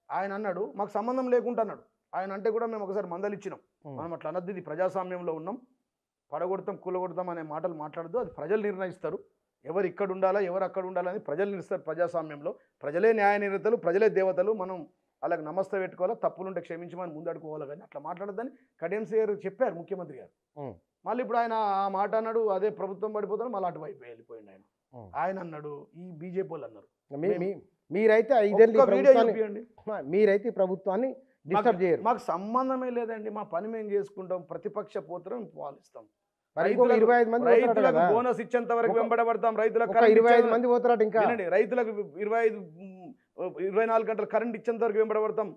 ఆయన అన్నాడు మాకు సంబంధం లేకుండా అన్నాడు. ఆయన అంటే కూడా మేము ఒకసారి మందలిచ్చినాం. మనం అట్లా అనద్దు, ఇది ప్రజాస్వామ్యంలో ఉన్నాం, పడగొడతాం కూలగొడతాం అనే మాటలు మాట్లాడద్దు. అది ప్రజలు నిర్ణయిస్తారు, ఎవరు ఇక్కడ ఉండాలా ఎవరు అక్కడ ఉండాలని ప్రజలు నిర్ణయిస్తారు. ప్రజాస్వామ్యంలో ప్రజలే న్యాయ నిర్ణేతలు, ప్రజలే దేవతలు. మనం వాళ్ళకి నమస్తే పెట్టుకోవాలా, తప్పులుంటే క్షమించమని ముందడుకోవాలి. కానీ అట్లా మాట్లాడద్దని కడియం శ్రీహరి చెప్పారు ముఖ్యమంత్రి గారు. మళ్ళీ ఇప్పుడు ఆయన ఆ మాట అన్నాడు, అదే ప్రభుత్వం పడిపోతాడు, మళ్ళీ అటువైపు వెళ్ళిపోయింది ఆయన. ఆయన అన్నాడు, ఈ బీజేపీ వాళ్ళు అన్నారు మీరైతే మీరైతే ప్రభుత్వాన్ని డిస్టర్బ్ చేయరు. మాకు సంబంధమే లేదండి, మా పని మేము చేసుకుంటాం, ప్రతిపక్ష పోతురం పాలిస్తాం. రైతులకు బోనస్ ఇచ్చేంత వరకు వెంబడబడతాం. రైతులకు 25 మంది పోతారట. ఇంకా రైతులకు 24 గంటల కరెంట్ ఇచ్చేంత వరకు వెంబడబడతాం.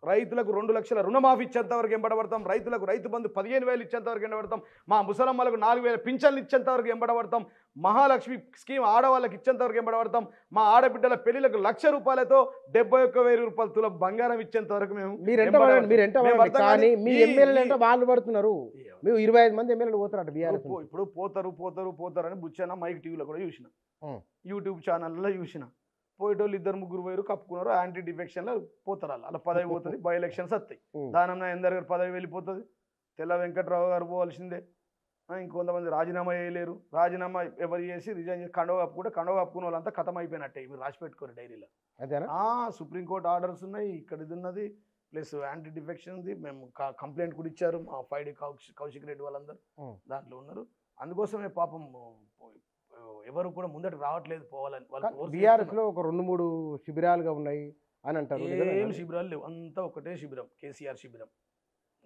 రైతులకు 2 లక్షల రుణమాఫీ ఇచ్చేంత వరకు వెంబడబడతాం. రైతులకు రైతు బంధు 15,000 ఇచ్చేంత వరకు వెంబడబడతాం. మా ముసలమ్మలకు 4,000 పింఛన్లు ఇచ్చేంత వరకు వెంబడబడతాం. మహాలక్ష్మి స్కీమ్ ఆడవాళ్ళకి ఇచ్చేంత వరకు వెంబడబడతాం. మా ఆడబిడ్డల పెళ్లిలకు 1,00,000 రూపాయలతో 71,000 రూపాయలు తులం బంగారం ఇచ్చేంత వరకు మేము వాళ్ళు పడుతున్నారు. మేము 25 మంది ఎమ్మెల్యేలు పోతారట బీఆర్ఎస్. ఇప్పుడు పోతారు అని బుచ్చాన మైక్ టీవీలో కూడా చూసిన, యూట్యూబ్ ఛానల్లో చూసిన. పోయేటోళ్ళు 2-3 పోయారు, కప్పుకున్నారు. యాంటీ డిఫెక్షన్లో పోతారు. అలా పదవి పోతుంది, బై ఎలక్షన్స్ వస్తాయి. దానం ఎందరు గారు పదవి వెళ్ళిపోతుంది. తెల్ల వెంకట్రావు గారు పోవాల్సిందే. ఇంకొంతమంది రాజీనామా చేయలేరు. రాజీనామా ఎవరు చేసి రిజైన్ చేసి కండవ కప్పుకున్న వాళ్ళంతా ఖతం అయిపోయినట్టే. మీరు రాసి పెట్టుకోరు డైరీలో. సుప్రీంకోర్టు ఆర్డర్స్ ఉన్నాయి, ఇక్కడ ఇది ఉన్నది, ప్లస్ యాంటీ డిఫెక్షన్ ఉంది. మేము కంప్లైంట్ కూడా ఇచ్చారు మా 5D కౌశిక్ రెడ్డి వాళ్ళందరూ దాంట్లో ఉన్నారు. అందుకోసమే పాపం ఎవరు కూడా ముందటికి రావట్లేదు పోవాలని. బీఆర్ఎస్ లో ఒక 2-3 శిబిరాలుగా ఉన్నాయి అని అంటారు. ఏం శిబిరాలు లేవు, అంతా ఒకటే శిబిరం, కేసీఆర్ శిబిరం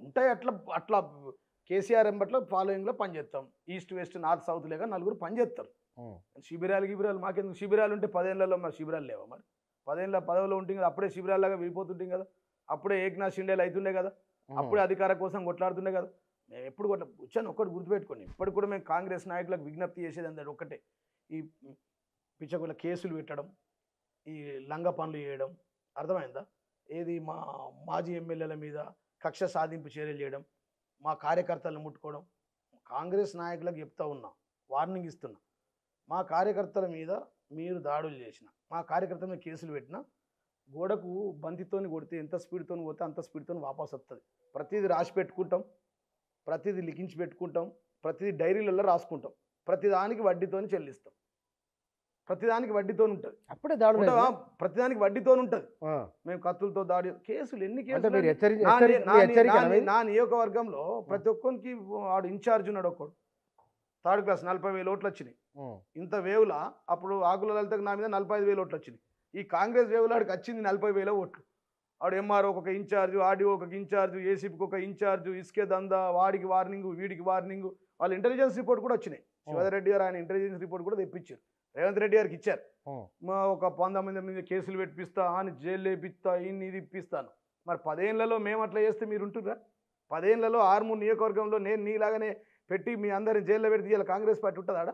ఉంటాయి. అట్లా కేసీఆర్ ఎంబట్లో ఫాలోయింగ్లో పనిచేస్తాం. ఈస్ట్ వెస్ట్ నార్త్ సౌత్ లేక 4 పనిచేస్తారు. శిబిరాలు మాకెందుకు? శిబిరాలు ఉంటే 10 ఏళ్లలో మరి శిబిరాలు లేవా? మరి 10 ఏళ్ళ పదవిలో ఉంటుంది కదా, అప్పుడే శిబిరాల్లాగా వెళ్ళిపోతుంటాం కదా, అప్పుడే ఏక్నాథ్ షిండేలు అవుతుండే కదా, అప్పుడే అధికారం కోసం కొట్లాడుతుండే కదా. మేము ఎప్పుడు వచ్చాను ఒక్కటి గుర్తుపెట్టుకోండి. ఇప్పటికి కూడా మేము కాంగ్రెస్ నాయకులకు విజ్ఞప్తి చేసేది అందరు ఒక్కటే, ఈ పిచ్చకుల కేసులు పెట్టడం, ఈ లంగ పనులు చేయడం, అర్థమైందా? ఏది మా మాజీ ఎమ్మెల్యేల మీద కక్ష సాధింపు చర్యలు చేయడం, మా కార్యకర్తలను ముట్టుకోవడం. కాంగ్రెస్ నాయకులకు చెప్తా ఉన్నా, వార్నింగ్ ఇస్తున్నా, మా కార్యకర్తల మీద మీరు దాడులు చేసిన, మా కార్యకర్తల మీద కేసులు పెట్టినా గోడకు బంతితోని కొడితే ఎంత స్పీడ్తో పోతే అంత స్పీడ్తో వాపస్ వస్తుంది. ప్రతిదీ రాసి పెట్టుకుంటాం, ప్రతిదీ లిఖించి పెట్టుకుంటాం, ప్రతిదీ డైరీలలో రాసుకుంటాం, ప్రతిదానికి వడ్డీతో చెల్లిస్తాం, ప్రతిదానికి వడ్డీతో ఉంటుంది. అప్పుడే దాడులు ప్రతిదానికి వడ్డీతో ఉంటుంది. మేము కత్తులతో దాడి కేసులు ఎన్ని కేసులు నా నియోజకవర్గంలో ప్రతి ఒక్కరికి వాడు ఇన్ఛార్జ్ ఉన్నాడు. ఒక్కడు 3rd క్లాస్ 40,000 ఓట్లు వచ్చినాయి. ఇంత వేవులా అప్పుడు ఆకుల లలితకు నా మీద 45,000 ఓట్లు వచ్చినాయి. ఈ కాంగ్రెస్ వేవులాడికి వచ్చింది 40,000 ఓట్లు. వాడు ఎంఆర్ఓ ఒక ఇన్ఛార్జ్, ఆర్డీఓ ఒక ఇన్ఛార్జ్, ఏసీపీకి ఒక ఇన్ఛార్జ్, ఇసుకే దందా, వాడికి వార్నింగ్, వీడికి వార్నింగ్. వాళ్ళ ఇంటెలిజెన్స్ రిపోర్ట్ కూడా వచ్చినాయి. శివధరెడ్డి గారు ఆయన ఇంటెలిజెన్స్ రిపోర్ట్ కూడా తెప్పించారు, రేవంత్ రెడ్డి గారికి ఇచ్చారు. మా ఒక 19 మంది కేసులు పెట్టిస్తా అని జైలు వేపిస్తా, ఇన్ని ఇది ఇప్పిస్తాను. మరి 10 ఏళ్లలో మేము అట్లా చేస్తే మీరు ఉంటుర్రా? 10 ఏళ్లలో 6-3 నియోజకవర్గంలో నేను నీలాగానే పెట్టి మీ అందరిని జైల్లో పెడితే ఇలా కాంగ్రెస్ పార్టీ ఉంటుంది ఆడ?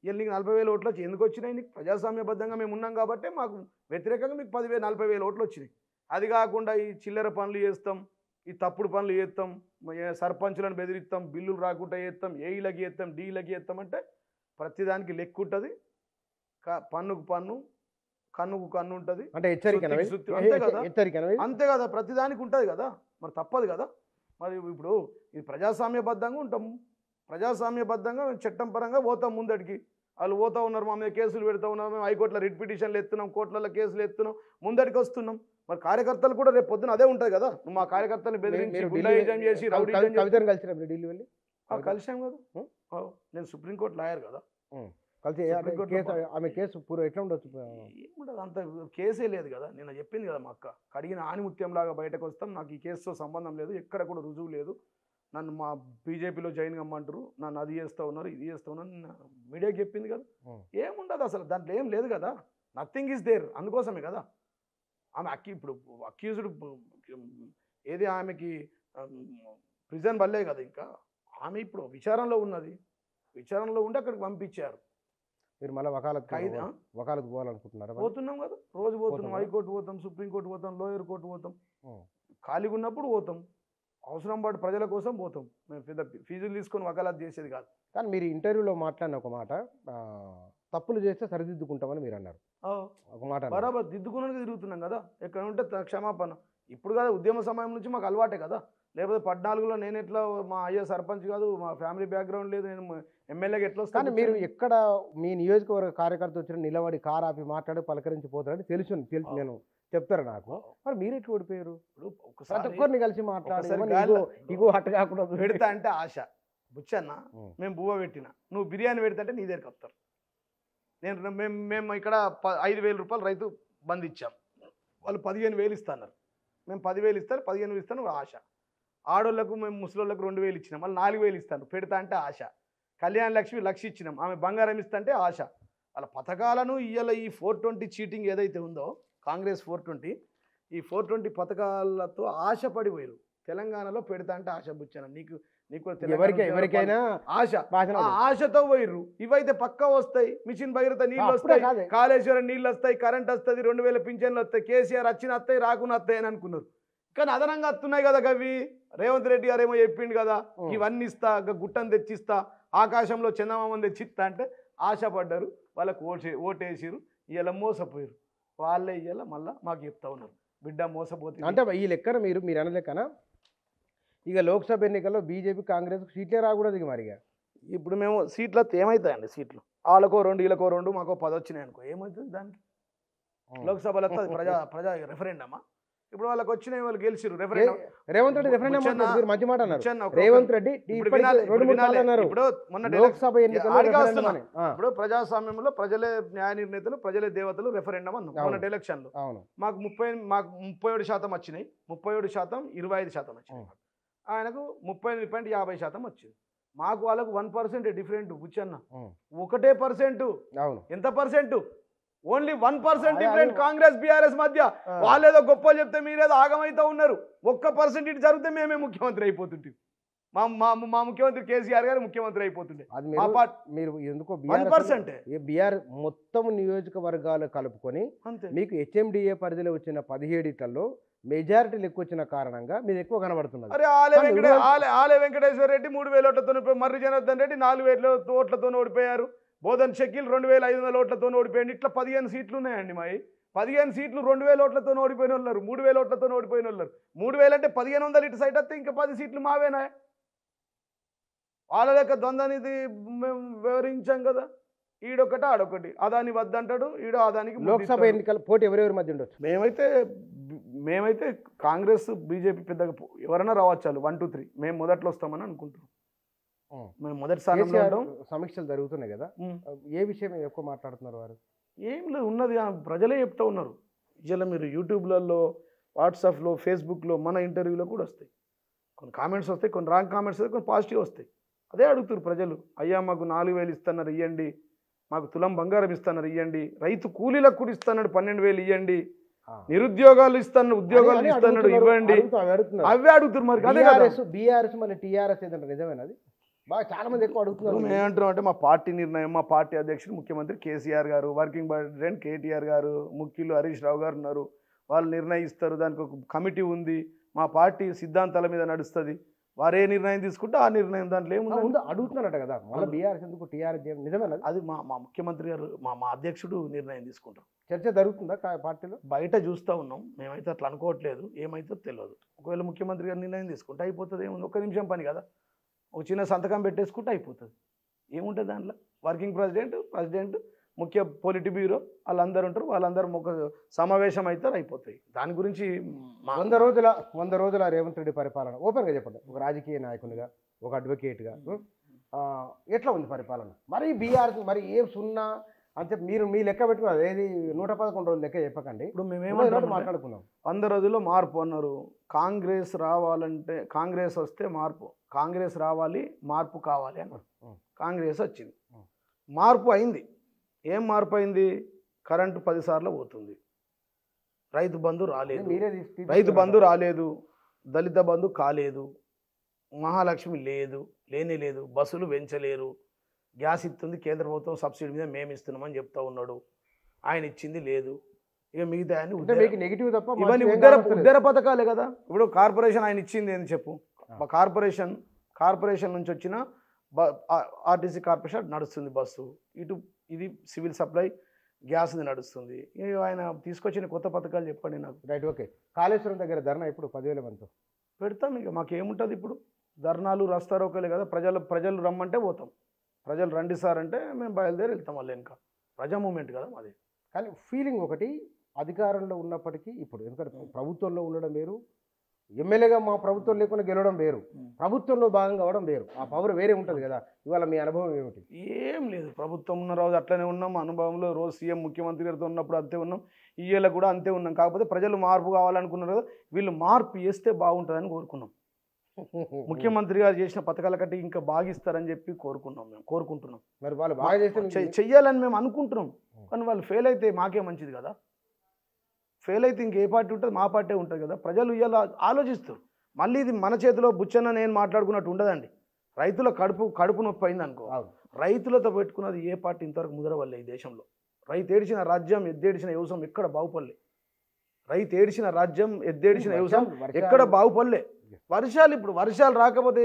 ఇలా నీకు 40,000 ఓట్లు వచ్చి ఎందుకు వచ్చినాయి? నీకు ప్రజాస్వామ్యబద్ధంగా మేము ఉన్నాం కాబట్టి మాకు వ్యతిరేకంగా మీకు 40,000 ఓట్లు వచ్చినాయి. అది కాకుండా ఈ చిల్లర పనులు చేస్తాం, ఈ తప్పుడు పనులు చేస్తాం, సర్పంచులను బెదిరిస్తాం, బిల్లులు రాకుండా చేస్తాం, ఏఈలకి చేస్తాం, డీలకి చేస్తాం అంటే ప్రతిదానికి లెక్క ఉంటుంది. పన్నుకు పన్ను, కన్నుకు కన్ను ఉంటుంది. అంటే హెచ్చరిక అంతే కదా, ప్రతిదానికి ఉంటుంది కదా. మరి తప్పదు కదా. మరి ఇప్పుడు ఇది ప్రజాస్వామ్యబద్ధంగా ఉంటాం, ప్రజాస్వామ్యబద్ధంగా చట్టం పరంగా పోతాం ముందడికి. వాళ్ళు పోతూ ఉన్నారు, మా మీద కేసులు పెడతా ఉన్నారు, మేము హైకోర్టులో రిట్ పిటిషన్లు ఎత్తున్నాం, కోర్టులలో కేసులు ఎత్తున్నాం, ముందడికి వస్తున్నాం. మరి కార్యకర్తలు కూడా రేపు పొద్దున అదే ఉంటుంది కదా. నువ్వు మా కార్యకర్తల్ని బెదిరించి గుండాయిజం చేసి కలిసాం కదా. నేను సుప్రీంకోర్టు లాయర్ కదా, ఆమె కేసు ఎట్లా ఉండొచ్చు? ఏముండదు, అంత కేసే లేదు కదా. నేను చెప్పింది కదా, మా అక్క కడిగిన ఆనిముత్యం లాగా బయటకు వస్తాం, నాకు ఈ కేసుతో సంబంధం లేదు, ఎక్కడ కూడా రుజువు లేదు, నన్ను మా బీజేపీలో జాయిన్ కమ్మంటారు, నన్ను అది చేస్తూ ఉన్నారు, ఇది చేస్తూ ఉన్నారు మీడియాకి చెప్పింది కదా. ఏముండదు అసలు దాంట్లో, ఏం లేదు కదా, నథింగ్ ఈజ్ దేర్. అందుకోసమే కదా ఆమె ఇప్పుడు అక్యూజ్డ్ ఏది ఆమెకి ప్రిజన్ వల్లే కదా, ఇంకా ఆమె ఇప్పుడు విచారణలో ఉన్నది, విచారణలో ఉండి అక్కడికి పంపించారు. మీరు మళ్ళీ వకాలత్ పోవాలనుకుంటున్నారా? పోతున్నాం కదా, రోజు పోతున్నాం, హైకోర్టు పోతాం, సుప్రీంకోర్టు పోతాం, లోయర్ కోర్టు పోతాం, ఖాళీగా ఉన్నప్పుడు పోతాం, అవసరం పాటు ప్రజల కోసం పోతాం. మేము పెద్ద ఫీజులు తీసుకొని వకాలత్ చేసేది కాదు. కానీ మీరు ఇంటర్వ్యూలో మాట్లాడిన ఒక మాట, తప్పులు చేస్తే సరిదిద్దుకుంటామని మీరు అన్నారు. ఒక మాట బరాబర్ దిద్దుకున్నాక తిరుగుతున్నాం కదా, ఎక్కడ ఉంటే క్షమాపణ. ఇప్పుడు కదా ఉద్యమ సమయం నుంచి మాకు అలవాటే కదా, లేకపోతే 14లో నేను ఎట్లా మా అయ్యే సర్పంచ్ కాదు, మా ఫ్యామిలీ బ్యాక్గ్రౌండ్ లేదు, నేను ఎమ్మెల్యేగా ఎట్లా వస్తాను. కానీ మీరు ఎక్కడ మీ నియోజకవర్గ కార్యకర్త వచ్చిన నిలబడి కారు ఆపి మాట్లాడి పలకరించిపోతారని తెలుసు నేను చెప్తారు నాకు. మరి మీరు ఎట్లా ఓడిపోయారు? ప్రతి ఒక్కరిని కలిసి మాట్లాడి ఇగో అట్ట కాకుండా పెడతా అంటే ఆశ బుచ్చన్న, మేము బువ్వ పెట్టిన, నువ్వు బిర్యానీ పెడతా అంటే నీ దగ్గరికి వస్తారు. మేము ఇక్కడ 5,000 రూపాయలు రైతు బంద్ ఇచ్చాం, వాళ్ళు 15,000 ఇస్తున్నారు, మేము 10,000 ఇస్తారు, 15,000 ఇస్తాను ఆశ. ఆడోళ్ళకు మేము ముసలోళ్ళకు 2,000 ఇచ్చినాం, వాళ్ళు 4,000 ఇస్తాను, పెడతా అంటే ఆశ. కళ్యాణ లక్ష్మి 1,00,000 ఇచ్చినాం, ఆమె బంగారం ఇస్తా అంటే ఆశ. వాళ్ళ పథకాలను ఇవాళ ఈ 420 చీటింగ్ ఏదైతే ఉందో కాంగ్రెస్ 420, ఈ 420 పథకాలతో ఆశపడిపోయారు. తెలంగాణలో పెడతా అంటే ఆశ బుచ్చాను, నీకు ఎవరికైనా ఆశ, ఆశతో పోయిర్రు. ఇవైతే పక్కా వస్తాయి, మిషన్ భగీరథ నీళ్ళు వస్తాయి, కాళేశ్వరం నీళ్ళు వస్తాయి, కరెంట్ వస్తుంది, 2,000 పింఛన్లు వస్తాయి, కేసీఆర్ వచ్చిన వస్తాయి, రాకుండా వస్తాయి అని అనుకున్నారు. కానీ అదనంగా వస్తున్నాయి కదా గవి. రేవంత్ రెడ్డి గారు ఏమో చెప్పిండు కదా, ఇవన్నీ ఇస్తా, గుట్టను తెచ్చిస్తా, ఆకాశంలో చందమామని తెచ్చిస్తా అంటే ఆశపడ్డారు, వాళ్ళకు ఓటేసిరు, ఇలా మోసపోయారు. వాళ్ళే ఇయ్యాల మళ్ళీ మాకు చెప్తా ఉన్నారు, బిడ్డ మోసపోతుంది అంటే. ఈ లెక్కన మీరు అన్న లెక్కన ఇక లోక్సభ ఎన్నికల్లో బీజేపీ కాంగ్రెస్ సీట్లే రాకూడదు మరి. ఇప్పుడు మేము సీట్లు ఏమవుతాయండి, సీట్లు వాళ్ళకో 2 వీళ్ళకో 2 మాకో 10 వచ్చినాయి అనుకో, ఏమవుతుంది దానికి? లోక్సభలో వస్తుంది ప్రజా రెఫరెండమా? ఇప్పుడు వాళ్ళకి వచ్చినాయి, వాళ్ళు గెలిచిరు. రేవంత్ రెడ్డి రెఫరెండం మంచి మాట అన్నారు. రేవంత్ రెడ్డి ఇప్పుడు మొన్న లోక్సభ ఎన్నికల్లో ఇప్పుడు ప్రజాస్వామ్యంలో ప్రజలే న్యాయ నిర్ణేతలు, ప్రజలే దేవతలు, రెఫరెండం అన్నాం మొన్నటి ఎలక్షన్ లో. మాకు 37% వచ్చినాయి, 37% 25% వచ్చినాయి. ఆయనకు 38.50% వచ్చింది. మాకు వాళ్ళకు 1% డిఫరెంట్ బుచ్చన్న, 1%. ఎంత percent? Only 1% different Congress BRS మధ్య. వాళ్ళేదో గొప్ప చెప్తే మీరేదో ఆగమైతే ఉన్నారు. 1% ఇటు జరిగితే మేమే ముఖ్యమంత్రి అయిపోతుంటే, మా ముఖ్యమంత్రి కేసీఆర్ గారు ముఖ్యమంత్రి అయిపోతుండే. మీరు ఎందుకో 1% బీఆర్ మొత్తం నియోజకవర్గాలు కలుపుకొని మీకు హెచ్ఎండిఏ పరిధిలో వచ్చిన 17లలో మెజారిటీ ఎక్కువ వచ్చిన కారణంగా మీరు ఎక్కువ కనబడుతున్నారు. అరే ఆలే వెంకటేశ్వర రెడ్డి 3,000 ఓట్లతో, మర్రి జనార్దన్ రెడ్డి 4,000 ఓట్లతో ఓడిపోయారు, బోధన్ షకీల్ 2,500 ఓట్లతో ఓడిపోయింది. ఇట్లా 15 సీట్లు ఉన్నాయండి. మావి 15 సీట్లు 2,000 ఓట్లతో ఓడిపోయిన వాళ్ళు, 3,000 ఓట్లతో ఓడిపోయిన వాళ్ళు. 3,000 అంటే 1,500 ఇటు సైడ్ వస్తే ఇంకా 10 సీట్లు మావేనా? వాళ్ళ లెక్క ద్వంద్వనిధి మేము వివరించాం కదా, ఈడొకటి ఆడొకటి, అదాని వద్దంటాడు, ఈడో అదానికి. లోక్సభ ఎన్నికల పోటీ ఎవరెవరి మధ్య ఉండొచ్చు? మేమైతే కాంగ్రెస్ బీజేపీ పెద్దగా ఎవరైనా రావచ్చు, 1, 2, 3 మేము మొదట్లో వస్తామని అనుకుంటున్నాం. మేము మొదటి సమీక్షలు జరుగుతున్నాయి కదా, ఏ విషయం ఎక్కువ మాట్లాడుతున్నారు వారు? ఏం లేదు, ఉన్నది ప్రజలే చెప్తా ఉన్నారు. ఇలా మీరు యూట్యూబ్లలో, వాట్సాప్లో, ఫేస్బుక్లో, మన ఇంటర్వ్యూలో కూడా వస్తాయి. కొన్ని కామెంట్స్ వస్తాయి, కొన్ని రాంగ్ కామెంట్స్ వస్తాయి, కొన్ని పాజిటివ్ వస్తాయి. అదే అడుగుతారు ప్రజలు. అయ్యా మాకు 4,000 ఇస్తున్నారు ఇవ్వండి, మాకు తులం బంగారం ఇస్తున్నారు ఇవ్వండి, రైతు కూలీలకు కూడా ఇస్తున్నాడు 12,000 ఇవ్వండి, నిరుద్యోగాలు ఇస్తాను, ఉద్యోగాలు ఇస్తున్నాడు ఇవ్వండి, అవే అడుగుతారు. మరి బీఆర్ఎస్ మళ్ళీ టీఆర్ఎస్ ఏదంటే నిజమేనది? బాగా చాలా మంది ఎక్కువ అడుగుతున్నారు. మేమంటున్నాం అంటే మా పార్టీ నిర్ణయం, మా పార్టీ అధ్యక్షుడు ముఖ్యమంత్రి కేసీఆర్ గారు, వర్కింగ్ ప్రెసిడెంట్ కేటీఆర్ గారు, ముఖ్యులు హరీష్ రావు గారు ఉన్నారు, వాళ్ళు నిర్ణయిస్తారు. దానికి ఒక కమిటీ ఉంది, మా పార్టీ సిద్ధాంతాల మీద నడుస్తుంది. వారు ఏ నిర్ణయం తీసుకుంటే ఆ నిర్ణయం, దాంట్లో ఏముంది అడుగుతున్నారట కదా. మళ్ళీ బీఆర్ఎస్ ఎందుకు టీఆర్ఎస్ నిజమేనా? అది మా ముఖ్యమంత్రి గారు, మా అధ్యక్షుడు నిర్ణయం తీసుకుంటారు. చర్చ జరుగుతుందా పార్టీలో? బయట చూస్తూ ఉన్నాం, మేమైతే అట్లా అనుకోవట్లేదు, ఏమైతే తెలియదు. ఒకవేళ ముఖ్యమంత్రి గారు నిర్ణయం తీసుకుంటే అయిపోతుంది. ఏముంది, 1 నిమిషం పని కదా, ఒక చిన్న సంతకం పెట్టేసుకుంటే అయిపోతుంది. ఏముంటుంది దాంట్లో? వర్కింగ్ ప్రెసిడెంట్, ముఖ్య పొలిటి బ్యూరో వాళ్ళందరూ ఉంటారు, వాళ్ళందరూ ఒక సమావేశం అవుతారు, అయిపోతాయి. దాని గురించి 100 రోజుల రేవంత్ రెడ్డి పరిపాలన ఓపెన్గా చెప్పండి. ఒక రాజకీయ నాయకునిగా, ఒక అడ్వకేట్గా ఎట్లా ఉంది పరిపాలన? మరి బీఆర్ఎస్ మరి ఏ 0 అంటే మీరు మీ లెక్క పెట్టుకున్నారు ఏది 111 రోజులు లెక్క చెప్పకండి. ఇప్పుడు ఉన్నది మేమేమంటాం మాట్లాడుకుందాం. 100 రోజుల్లో మార్పు అన్నారు. కాంగ్రెస్ రావాలంటే కాంగ్రెస్ వస్తే మార్పు, కాంగ్రెస్ రావాలి మార్పు కావాలి అన్నారు. కాంగ్రెస్ వచ్చింది, మార్పు అయింది. ఏం మార్పు అయింది? కరెంటు 10 సార్లు పోతుంది, రైతు బంధు రాలేదు, రైతు బంధు రాలేదు, దళిత బంధు కాలేదు, మహాలక్ష్మి లేదు, లేనే లేదు, బస్సులు పెంచలేరు, గ్యాస్ ఇస్తుంది కేంద్ర ప్రభుత్వం సబ్సిడీ మీద మేము ఇస్తున్నామని చెప్తా ఉన్నాడు, ఆయన ఇచ్చింది లేదు. ఇక మిగతా నెగిటివ్ తప్ప ఇవన్నీ ఉద్దర పథకాలే కదా. ఇప్పుడు కార్పొరేషన్ ఆయన ఇచ్చింది ఏంది చెప్పు? కార్పొరేషన్ నుంచి వచ్చిన ఆర్టీసీ కార్పొరేషన్ నడుస్తుంది బస్సు, ఇటు ఇది సివిల్ సప్లై గ్యాస్ది నడుస్తుంది. ఆయన తీసుకొచ్చిన కొత్త పథకాలు చెప్పండి నాకు. Right, okay. కాళేశ్వరం దగ్గర ధర్నా ఇప్పుడు 10,000 మందితో పెడతాం. ఇక మాకేముంటుంది ఇప్పుడు? ధర్నాలు రాస్తారోకలే కదా. ప్రజలు రమ్మంటే పోతాం, ప్రజలు రండి సార్ అంటే మేము బయలుదేరి వెళ్తాం. వాళ్ళు ఇంకా ప్రజా మూమెంట్ కదా మాది. కానీ ఫీలింగ్ ఒకటి, అధికారంలో ఉన్నప్పటికీ ఇప్పుడు ఎందుకంటే ప్రభుత్వంలో ఉండడం వేరు, ఎమ్మెల్యేగా మా ప్రభుత్వం లేకుండా గెలవడం వేరు, ప్రభుత్వంలో భాగంగా అవ్వడం వేరు, ఆ పవర్ వేరే ఉంటుంది కదా. ఇవాళ మీ అనుభవం ఏమిటి? ఏం లేదు, ప్రభుత్వం ఉన్న రోజు అట్లనే ఉన్నాం, అనుభవంలో రోజు సీఎం ముఖ్యమంత్రి గారితో ఉన్నప్పుడు అంతే ఉన్నాం, ఈఏలో కూడా అంతే ఉన్నాం. కాకపోతే ప్రజలు మార్పు కావాలనుకున్నారు కదా, వీళ్ళు మార్పు చేస్తే బాగుంటుందని కోరుకున్నాం. ముఖ్యమంత్రి గారు చేసిన పథకాల కంటే ఇంకా బాగా ఇస్తారని చెప్పి కోరుకుంటున్నాం. మరి వాళ్ళు బాగా చేస్తే చెయ్యాలని మేము అనుకుంటున్నాం. కానీ వాళ్ళు ఫెయిల్ అయితే మాకే మంచిది కదా. ఫెయిల్ అయితే ఇంకే పార్టీ ఉంటుంది, మా పార్టీ ఉంటుంది కదా. ప్రజలు ఇలా ఆలోచిస్తారు. మళ్ళీ ఇది మన చేతిలో బుచ్చన్న నేను మాట్లాడుకున్నట్టు ఉండదండి. రైతుల కడుపు నొప్పి అయింది అనుకో, రైతులతో పెట్టుకున్నది ఏ పార్టీ ఇంతవరకు ముదరవల్లే ఈ దేశంలో. రైతు ఏడిచిన రాజ్యం ఎద్దేడిచిన వ్యవసాయం ఎక్కడ బాగుపడలే. రైతు ఏడిచిన రాజ్యం ఎద్దేడిచిన వ్యవసాయం ఎక్కడ బాగుపడలే. ఇప్పుడు వర్షాలు రాకపోతే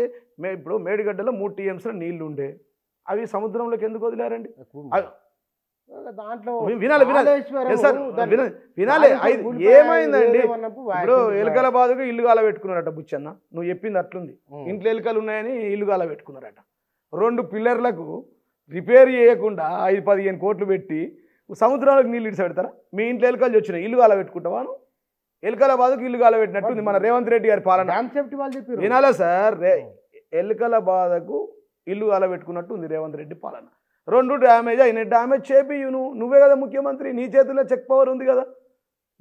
ఇప్పుడు మేడిగడ్డలో 3 TMS నీళ్లు ఉండే, అవి సముద్రంలోకి ఎందుకు వదిలారండి? దాంట్లో వినాలి. ఏమైందండి? ఇప్పుడు ఎలుకల బాధకు ఇల్లు గాల పెట్టుకున్నారట బుచ్చన్న, నువ్వు చెప్పింది అట్లుంది. ఇంట్లో ఎలుకలు ఉన్నాయని ఇల్లు గాల పెట్టుకున్నారట. 2 పిల్లర్లకు రిపేర్ చేయకుండా 5-15 కోట్లు పెట్టి సముద్రాలకు నీళ్ళు ఇడిచి పెడతారా? మీ ఇంట్లో ఎలుకలు వచ్చినాయి, ఇల్లు గాల పెట్టుకుంటావా? ఎలుకల బాధకు ఇల్లు గాల పెట్టినట్టుంది మన రేవంత్ రెడ్డి గారి పాలన. వినాలా సార్? ఎలుకల బాధకు ఇల్లు గాల పెట్టుకున్నట్టు ఉంది రేవంత్ రెడ్డి పాలన. 2 డ్యామేజ్ అయినాయి, డ్యామేజ్ చేపియు నువ్వే కదా ముఖ్యమంత్రి, నీ చేతిలో చెక్ పవర్ ఉంది కదా,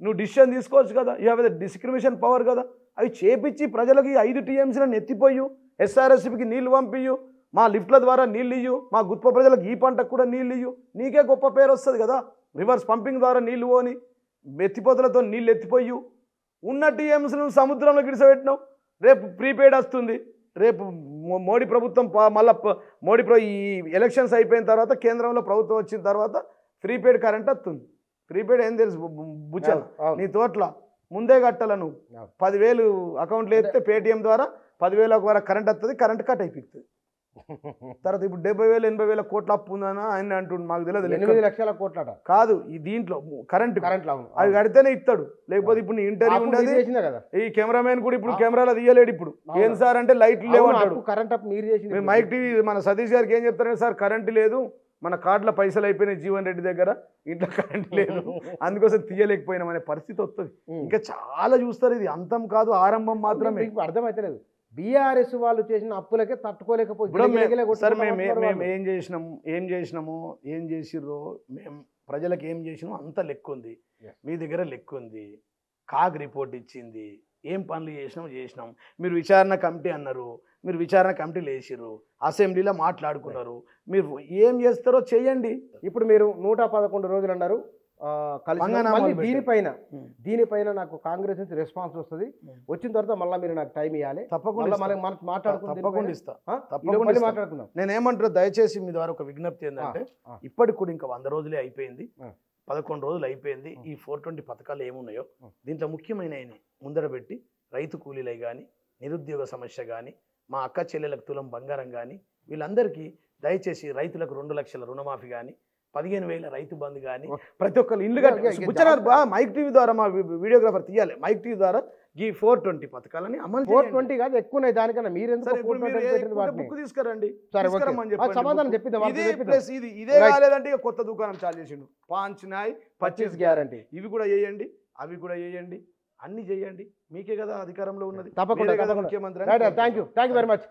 నువ్వు డిసిషన్ తీసుకోవచ్చు కదా, you have the discrimination power కదా. అవి చేపించి ప్రజలకి 5 TMSలను ఎత్తిపోయు, SRSPకి నీళ్లు పంపియు, మా లిఫ్ట్ల ద్వారా నీళ్ళు ఇయ్యు, మా గుత్ప ప్రజలకు ఈ పంటకు కూడా నీళ్ళు ఇయ్యు, నీకే గొప్ప పేరు వస్తుంది కదా. రివర్స్ పంపింగ్ ద్వారా నీళ్లు పోని, ఎత్తిపోతలతో నీళ్ళు ఎత్తిపోయు, ఉన్న TMSలను సముద్రంలో గిడిసపెట్టినావు. రేపు ప్రీపెయిడ్ వస్తుంది, రేపు మోడీ ప్రభుత్వం మళ్ళీ ఈ ఎలక్షన్స్ అయిపోయిన తర్వాత కేంద్రంలో ప్రభుత్వం వచ్చిన తర్వాత ప్రీపెయిడ్ కరెంట్ వస్తుంది. ప్రీపెయిడ్ ఏం తెలుసు బుచ్చ? నీ తోట్ల ముందే కట్టాల. నువ్వు 10,000 అకౌంట్లో వేస్తే పేటిఎం ద్వారా 10,000 వరకు కరెంట్ వస్తుంది, కరెంట్ కట్ అయిపోతుంది. తర్వాత ఇప్పుడు 70,000-80,000 కోట్ల అప్పు ఉందని ఆయన అంటుండు, మాకు తెలియదు. 8 లక్షల కోట్లట కాదు, ఈ దీంట్లో కరెంట్ అవి కడితేనే ఇస్తాడు, లేకపోతే ఇప్పుడు నీ ఇంటర్వ్యూ ఉండేది కదా. ఈ కెమెరామెన్ కూడా ఇప్పుడు కెమెరాలో తీయలేడు. ఇప్పుడు ఏం సార్ అంటే లైట్లు లేవంటాడు. కరెంట్ అప్పు మీరు చేసింది. మైక్ టీవీ మన సతీష్ గారికి ఏం చెప్తారంటే, సార్ కరెంట్ లేదు, మన కార్డుల పైసలు అయిపోయినాయి జీవన్ రెడ్డి దగ్గర, ఇంట్లో కరెంట్ లేదు, అందుకోసం తీయలేకపోయినామనే పరిస్థితి వస్తుంది. ఇంకా చాలా చూస్తారు. ఇది అంతం కాదు, ఆరంభం మాత్రమే. అర్థమైతలేదు. బీఆర్ఎస్ వాళ్ళు చేసిన అప్పులకే తట్టుకోలేకపోతే మేము ఏం చేసిర్రో మేము ప్రజలకు ఏం చేసినామో అంత లెక్క ఉంది. మీ దగ్గర లెక్క ఉంది. కాగ్ రిపోర్ట్ ఇచ్చింది, ఏం పనులు చేసినాం. మీరు విచారణ కమిటీ అన్నారు, మీరు విచారణ కమిటీలు వేసిర్రు, అసెంబ్లీలో మాట్లాడుకున్నారు. మీరు ఏం చేస్తారో చేయండి. ఇప్పుడు మీరు 111 రోజులు అన్నారు. దీనిపైన నాకు కాంగ్రెస్ నుంచి రెస్పాన్స్ వస్తుంది. వచ్చిన తర్వాత మళ్ళీ మీరు నాకు టైం ఇవ్వాలి. తప్పకుండా మాట్లాడుకుందాం. నేనేమంటారు, దయచేసి మీ ద్వారా ఒక విజ్ఞప్తి ఏంటంటే, ఇప్పటికి కూడా ఇంకా 100 రోజులే అయిపోయింది, 11 రోజులు అయిపోయింది. ఈ 420 పథకాలు ఏమున్నాయో దీంట్లో ముఖ్యమైన ముందర పెట్టి రైతు కూలీలై కానీ, నిరుద్యోగ సమస్య కానీ, మా అక్క చెల్లెలకు తులం బంగారం కానీ, వీళ్ళందరికీ దయచేసి రైతులకు 2 లక్షల రుణమాఫీ కానీ, 15,000 రైతు బంధు కానీ, ప్రతి ఒక్కరు ఇల్లు మైక్ టీవీ ద్వారా మా వీడియోగ్రాఫర్ తీయాలి. మైక్ టీవీ ద్వారా ఈ 420 పథకాలని అమలు 420 కాదు, ఎక్కువ ఉన్నాయి. దానికన్నా మీరు బుక్ తీసుకురండి, సమాధానం చెప్పిద్దాం. ఇదే కాలేదంటే ఇక కొత్త దుకాణం చాలు చేసిండు. 5 నాయ్ 25 గ్యారంటీ, ఇవి కూడా చేయండి, అవి కూడా చేయండి, అన్ని చేయండి. మీకే కదా అధికారంలో ఉన్నది. తప్పకుండా ముఖ్యమంత్రి. Thank you very much.